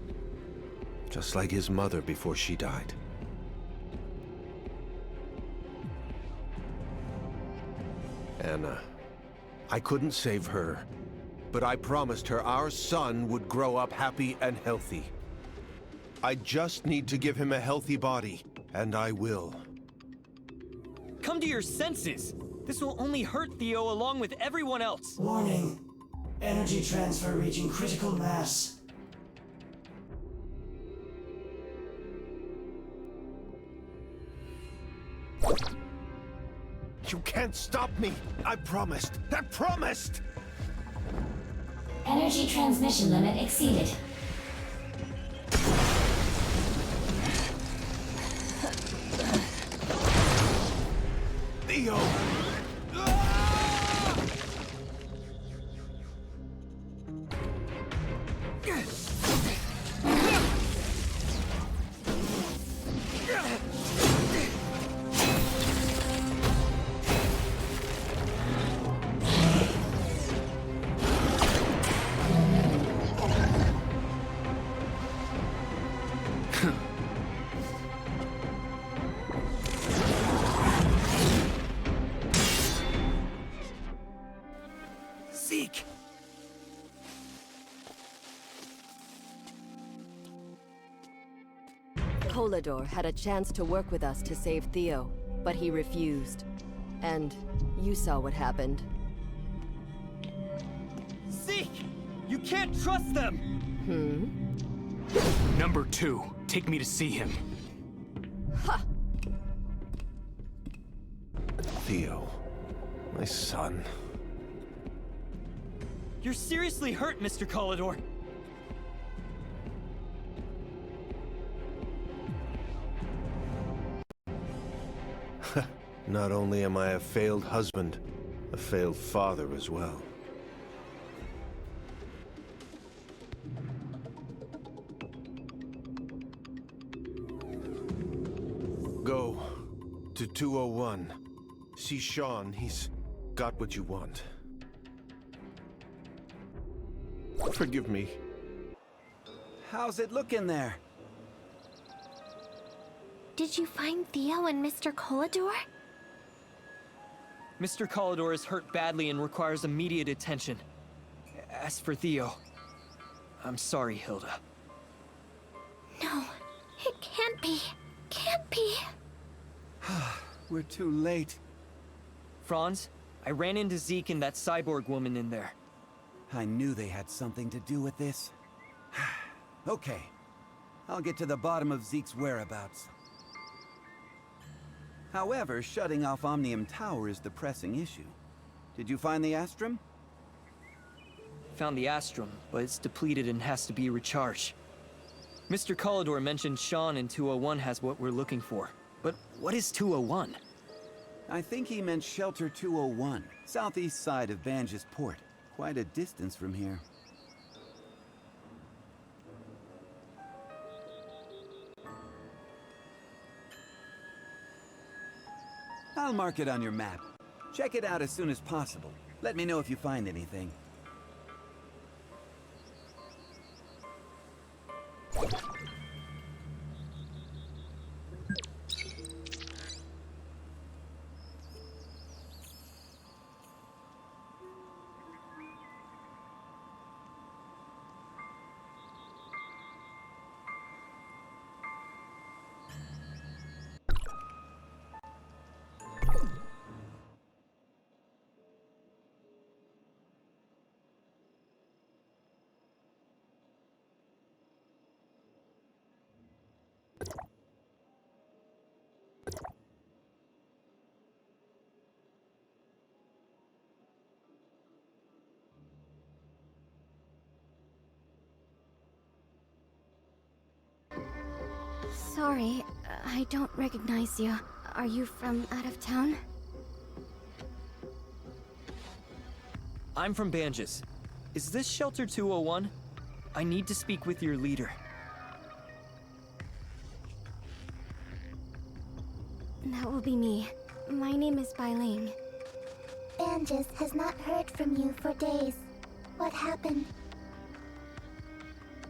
Speaker 5: just like his mother before she died. Anna, I couldn't save her, but I promised her our son would grow up happy and healthy. I just need to give him a healthy body, and I will.
Speaker 1: Come to your senses! This will only hurt Theo along with everyone else!
Speaker 13: Warning. Energy transfer reaching critical mass.
Speaker 5: You can't stop me! I promised! I promised!
Speaker 21: Energy transmission limit exceeded.
Speaker 5: Theo!
Speaker 1: Zeke!
Speaker 8: Kolador had a chance to work with us to save Theo, but he refused. And you saw what happened.
Speaker 1: Zeke! You can't trust them!
Speaker 22: Number 2, take me to see him.
Speaker 8: Ha!
Speaker 5: Theo, my son.
Speaker 1: You're seriously hurt, Mr. Kolador!
Speaker 5: Not only am I a failed husband, a failed father as well. Go to 201. See Sean, he's got what you want. Forgive me.
Speaker 19: How's it looking there?
Speaker 2: Did you find Theo and Mr. Kolador?
Speaker 1: Mr. Kolador is hurt badly and requires immediate attention. As for Theo, I'm sorry, Hilda.
Speaker 2: No, it can't be. Can't be.
Speaker 19: We're too late.
Speaker 1: Franz, I ran into Zeke and that cyborg woman in there.
Speaker 19: I knew they had something to do with this. Okay, I'll get to the bottom of Zeke's whereabouts. However, shutting off Omnium Tower is the pressing issue. Did you find the Astrum?
Speaker 1: Found the Astrum, but it's depleted and has to be recharged. Mr. Kolador mentioned Sean in 201 has what we're looking for. But what is 201?
Speaker 19: I think he meant Shelter 201, southeast side of Banges Port. Quite a distance from here. I'll mark it on your map. Check it out as soon as possible. Let me know if you find anything.
Speaker 3: Sorry, I don't recognize you. Are you from out of town?
Speaker 1: I'm from Banges. Is this Shelter 201? I need to speak with your leader.
Speaker 3: That will be me. My name is Bailing.
Speaker 2: Banges has not heard from you for days. What happened?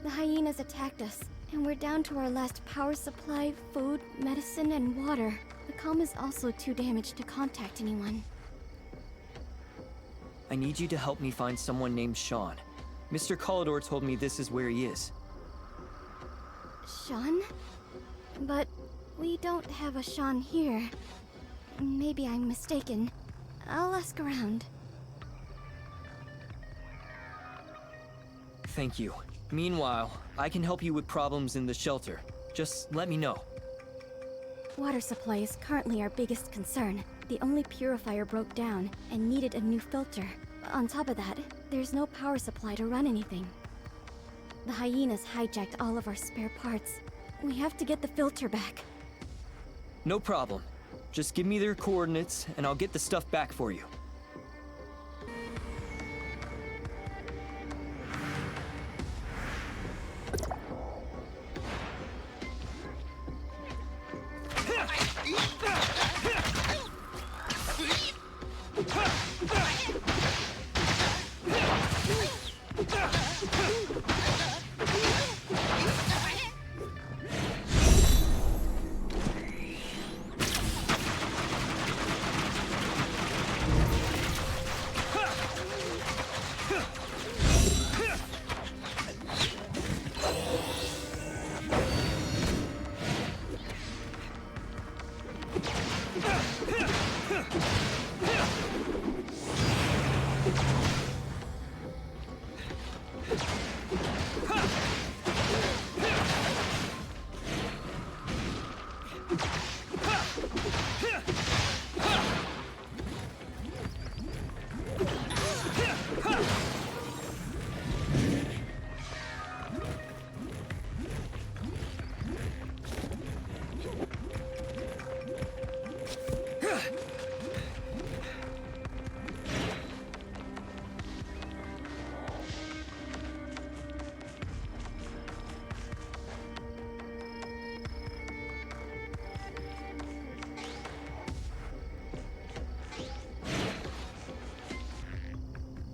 Speaker 3: The hyenas attacked us, and we're down to our last power supply, food, medicine, and water. The comm is also too damaged to contact anyone.
Speaker 1: I need you to help me find someone named Sean. Mr. Kolador told me this is where he is.
Speaker 3: Sean? But we don't have a Sean here. Maybe I'm mistaken. I'll ask around.
Speaker 1: Thank you. Meanwhile, I can help you with problems in the shelter. Just let me know.
Speaker 3: Water supply is currently our biggest concern. The only purifier broke down and needed a new filter. On top of that, there's no power supply to run anything. The hyenas hijacked all of our spare parts. We have to get the filter back.
Speaker 1: No problem. Just give me their coordinates, and I'll get the stuff back for you.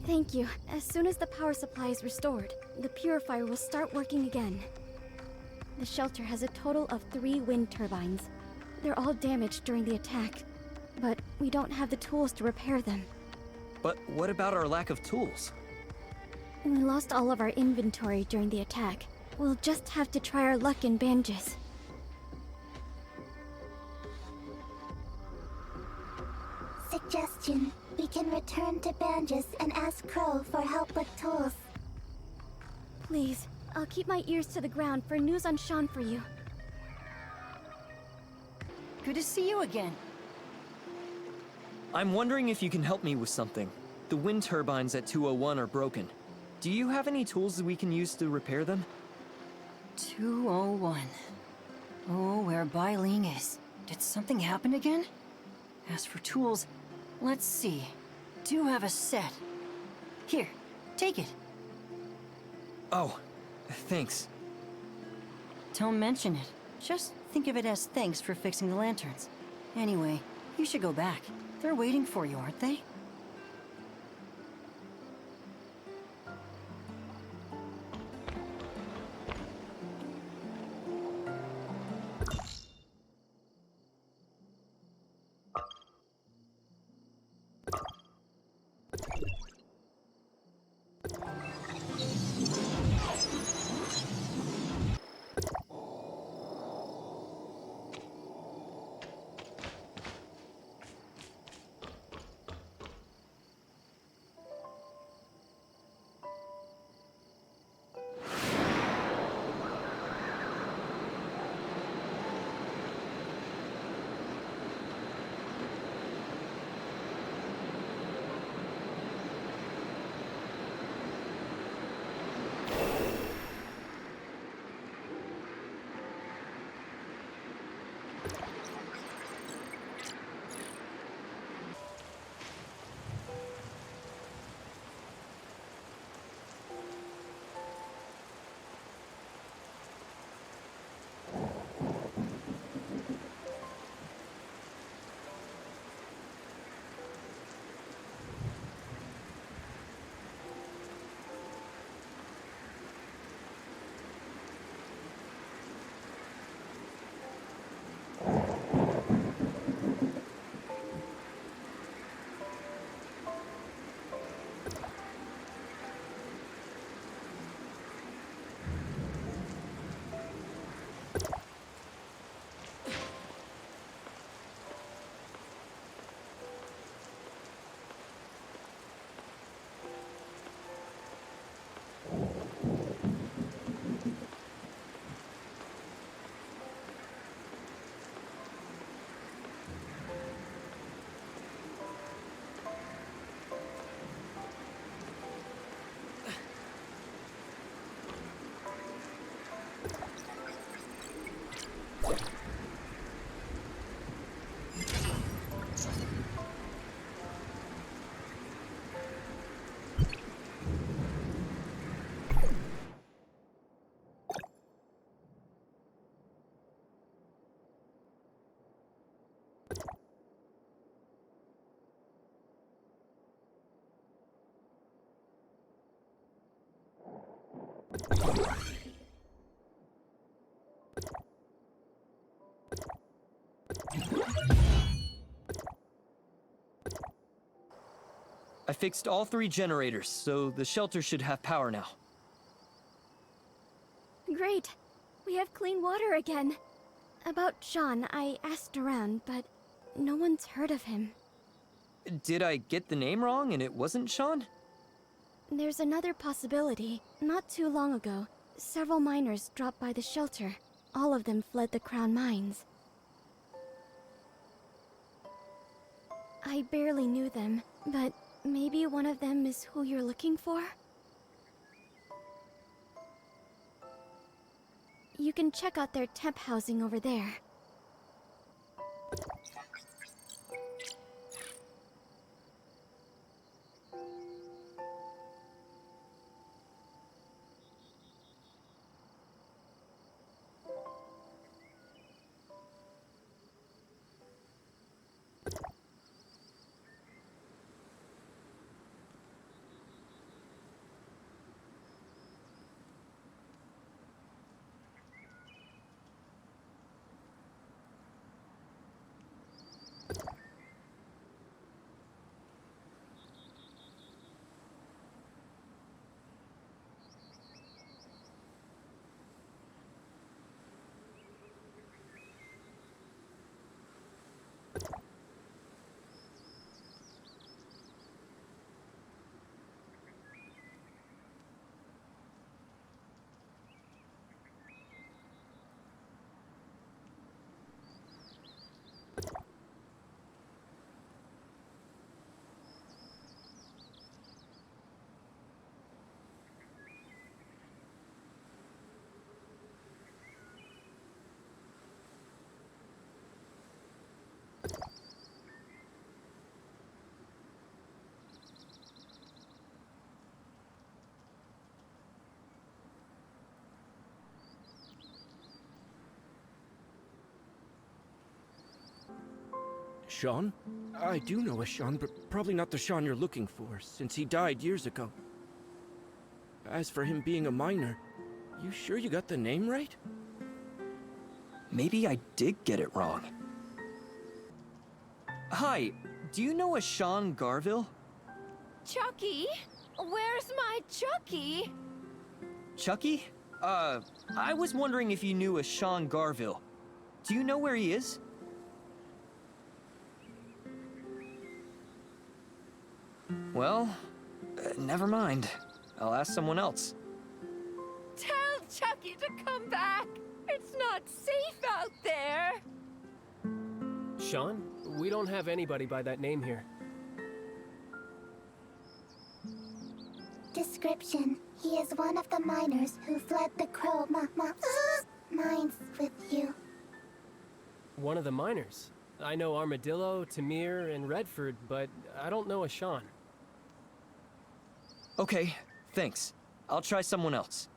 Speaker 3: Thank you. As soon as the power supply is restored, the purifier will start working again. The shelter has a total of 3 wind turbines. They're all damaged during the attack, but we don't have the tools to repair them.
Speaker 1: But what about our lack of tools?
Speaker 3: We lost all of our inventory during the attack. We'll just have to try our luck in Banges.
Speaker 2: Suggestion. We can return to Banges and ask Crow for help with tools.
Speaker 3: Please, I'll keep my ears to the ground for news on Sean for you.
Speaker 4: Good to see you again.
Speaker 1: I'm wondering if you can help me with something. The wind turbines at 201 are broken. Do you have any tools that we can use to repair them?
Speaker 4: 201. Oh, where Bai Ling is. Did something happen again? As for tools, let's see. Do have a set. Here, take it.
Speaker 1: Oh, thanks.
Speaker 4: Don't mention it. Just think of it as thanks for fixing the lanterns. Anyway, you should go back. They're waiting for you, aren't they?
Speaker 1: I fixed all 3 generators, so the shelter should have power now.
Speaker 3: Great. We have clean water again. About Sean, I asked around, but no one's heard of him.
Speaker 1: Did I get the name wrong and it wasn't Sean?
Speaker 3: There's another possibility. Not too long ago, several miners dropped by the shelter. All of them fled the Crown Mines. I barely knew them, but maybe one of them is who you're looking for? You can check out their temp housing over there.
Speaker 15: Sean? I do know a Sean, but probably not the Sean you're looking for, since he died years ago. As for him being a miner, you sure you got the name right?
Speaker 1: Maybe I did get it wrong. Hi, do you know a Sean Garville?
Speaker 7: Chucky? Where's my Chucky?
Speaker 1: Chucky? I was wondering if you knew a Sean Garville. Do you know where he is? Well, never mind. I'll ask someone else.
Speaker 7: Tell Chucky to come back! It's not safe out there!
Speaker 9: Sean? We don't have anybody by that name here.
Speaker 2: Description. He is one of the miners who fled the Crow mines with you.
Speaker 9: One of the miners? I know Armadillo, Tamir, and Redford, but I don't know a Sean.
Speaker 1: Okay, thanks. I'll try someone else.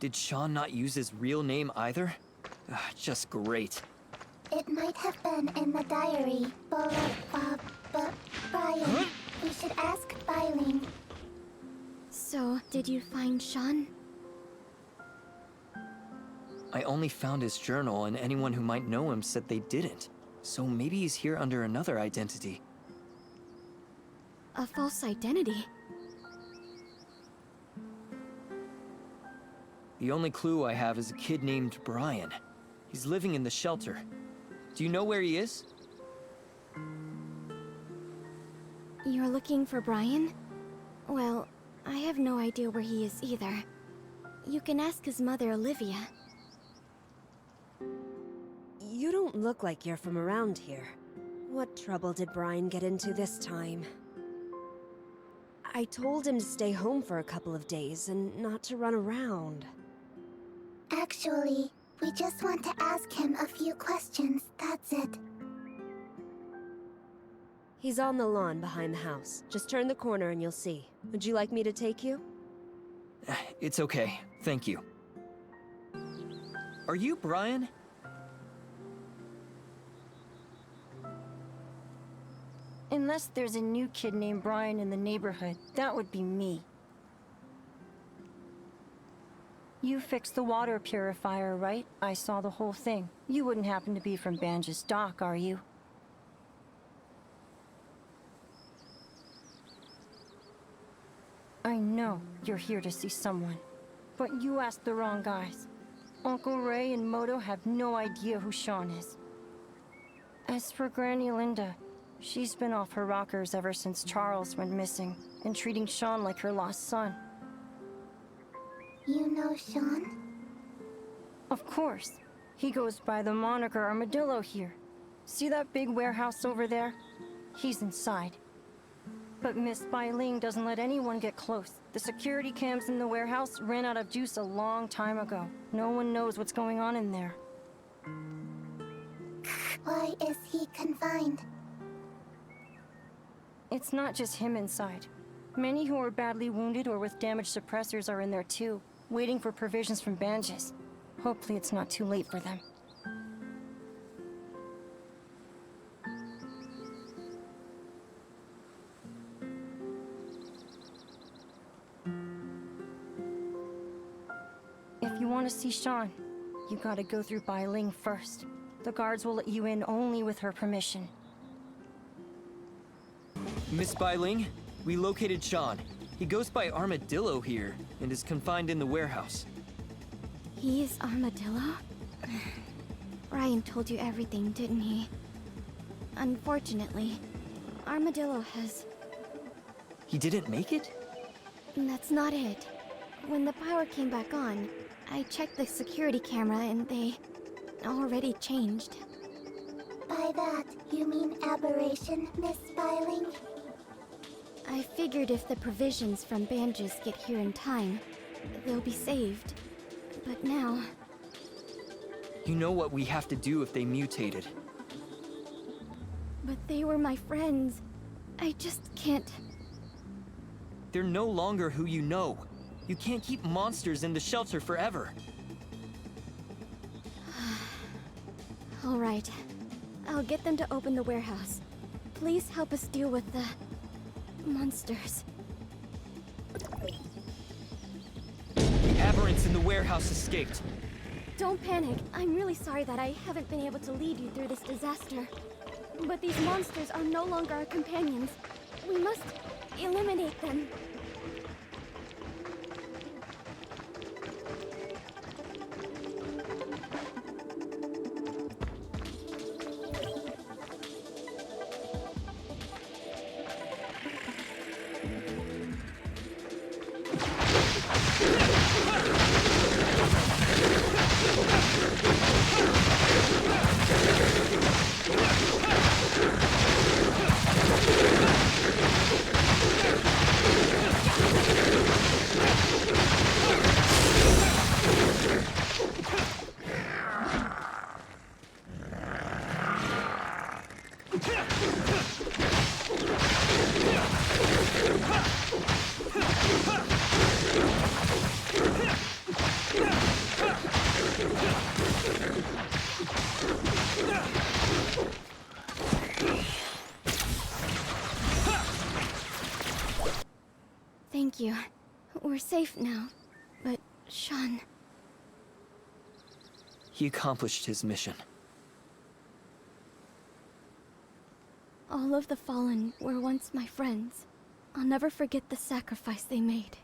Speaker 1: Did Sean not use his real name either? Just great.
Speaker 2: It might have been in the diary. Brian, we should ask Byling.
Speaker 3: So, did you find Sean?
Speaker 1: I only found his journal, and anyone who might know him said they didn't. So maybe he's here under another identity.
Speaker 3: A false identity?
Speaker 1: The only clue I have is a kid named Brian. He's living in the shelter. Do you know where he is?
Speaker 3: You're looking for Brian? Well, I have no idea where he is either. You can ask his mother, Olivia.
Speaker 23: You don't look like you're from around here. What trouble did Brian get into this time? I told him to stay home for a couple of days and not to run around.
Speaker 2: Actually, we just want to ask him a few questions, that's it.
Speaker 23: He's on the lawn behind the house. Just turn the corner and you'll see. Would you like me to take you?
Speaker 1: It's okay, thank you. Are you Brian?
Speaker 4: Unless there's a new kid named Brian in the neighborhood, that would be me. You fixed the water purifier, right? I saw the whole thing. You wouldn't happen to be from Banges dock, are you? I know you're here to see someone, but you asked the wrong guys. Uncle Ray and Moto have no idea who Sean is. As for Granny Linda, she's been off her rockers ever since Charles went missing, and treating Sean like her lost son.
Speaker 2: You know Sean?
Speaker 4: Of course. He goes by the moniker Armadillo here. See that big warehouse over there? He's inside. But Miss Byling doesn't let anyone get close. The security cams in the warehouse ran out of juice a long time ago. No one knows what's going on in there.
Speaker 2: Why is he confined?
Speaker 4: It's not just him inside. Many who are badly wounded or with damaged suppressors are in there too, waiting for provisions from Banges. Hopefully it's not too late for them. If you want to see Sean, you gotta go through Byling first. The guards will let you in only with her permission.
Speaker 1: Miss Byling, we located Sean. He goes by Armadillo here, and is confined in the warehouse.
Speaker 3: He is Armadillo? Brian told you everything, didn't he? Unfortunately, Armadillo has...
Speaker 1: He didn't make it?
Speaker 3: That's not it. When the power came back on, I checked the security camera and they already changed.
Speaker 2: By that, you mean aberration, Miss Byling?
Speaker 3: I figured if the provisions from Banges get here in time, they'll be saved. But now...
Speaker 1: You know what we have to do if they mutated.
Speaker 3: But they were my friends. I just can't...
Speaker 1: They're no longer who you know. You can't keep monsters in the shelter forever.
Speaker 3: All right. I'll get them to open the warehouse. Please help us deal with the monsters.
Speaker 1: The aberrants in the warehouse escaped.
Speaker 3: Don't panic. I'm really sorry that I haven't been able to lead you through this disaster. But these monsters are no longer our companions. We must eliminate them. Thank you. We're safe now. But, Sean...
Speaker 1: He accomplished his mission.
Speaker 3: All of the Fallen were once my friends. I'll never forget the sacrifice they made.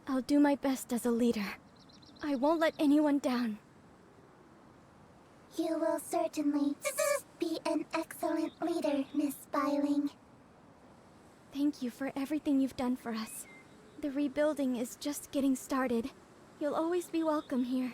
Speaker 3: I'll do my best as a leader. I won't let anyone down.
Speaker 2: You will certainly be an excellent leader, Miss Byling.
Speaker 3: Thank you for everything you've done for us. The rebuilding is just getting started. You'll always be welcome here.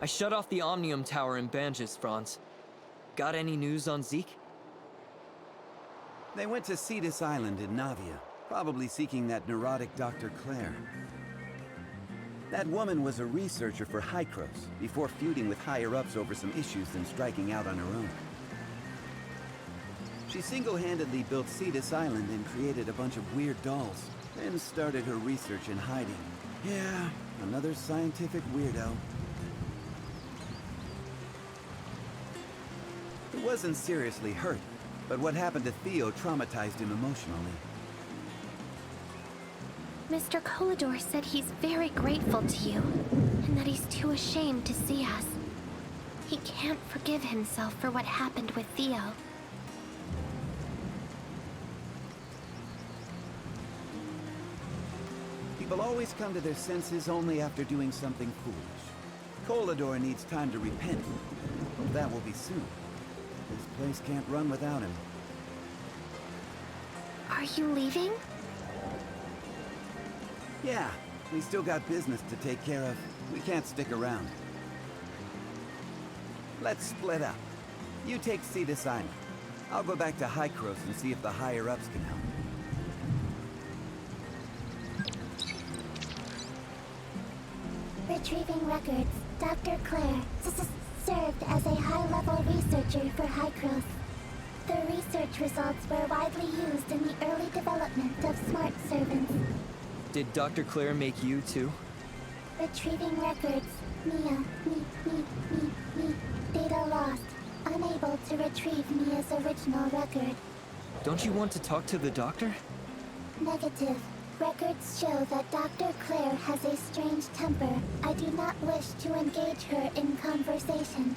Speaker 1: I shut off the Omnium Tower in Banges, Franz. Got any news on Zeke?
Speaker 19: They went to Cetus Island in Navia, probably seeking that neurotic Dr. Claire. That woman was a researcher for Hykros, before feuding with higher-ups over some issues and striking out on her own. She single-handedly built Cetus Island and created a bunch of weird dolls, then started her research in hiding. Yeah, another scientific weirdo. He wasn't seriously hurt, but what happened to Theo traumatized him emotionally.
Speaker 2: Mr. Kolador said he's very grateful to you, and that he's too ashamed to see us. He can't forgive himself for what happened with Theo.
Speaker 19: People always come to their senses only after doing something foolish. Kolador needs time to repent. But that will be soon. This place can't run without him.
Speaker 2: Are you leaving?
Speaker 19: Yeah, we still got business to take care of. We can't stick around. Let's split up. You take Cetus Island. I'll go back to Hykros and see if the higher-ups can help.
Speaker 10: Retrieving records. Dr. Claire served as a high-level researcher for Hykros. The research results were widely used in the early development of smart servants.
Speaker 1: Did Dr. Claire make you too?
Speaker 10: Retrieving records. Mia. Me. Data lost. Unable to retrieve Mia's original record.
Speaker 1: Don't you want to talk to the doctor?
Speaker 10: Negative. Records show that Dr. Claire has a strange temper. I do not wish to engage her in conversation.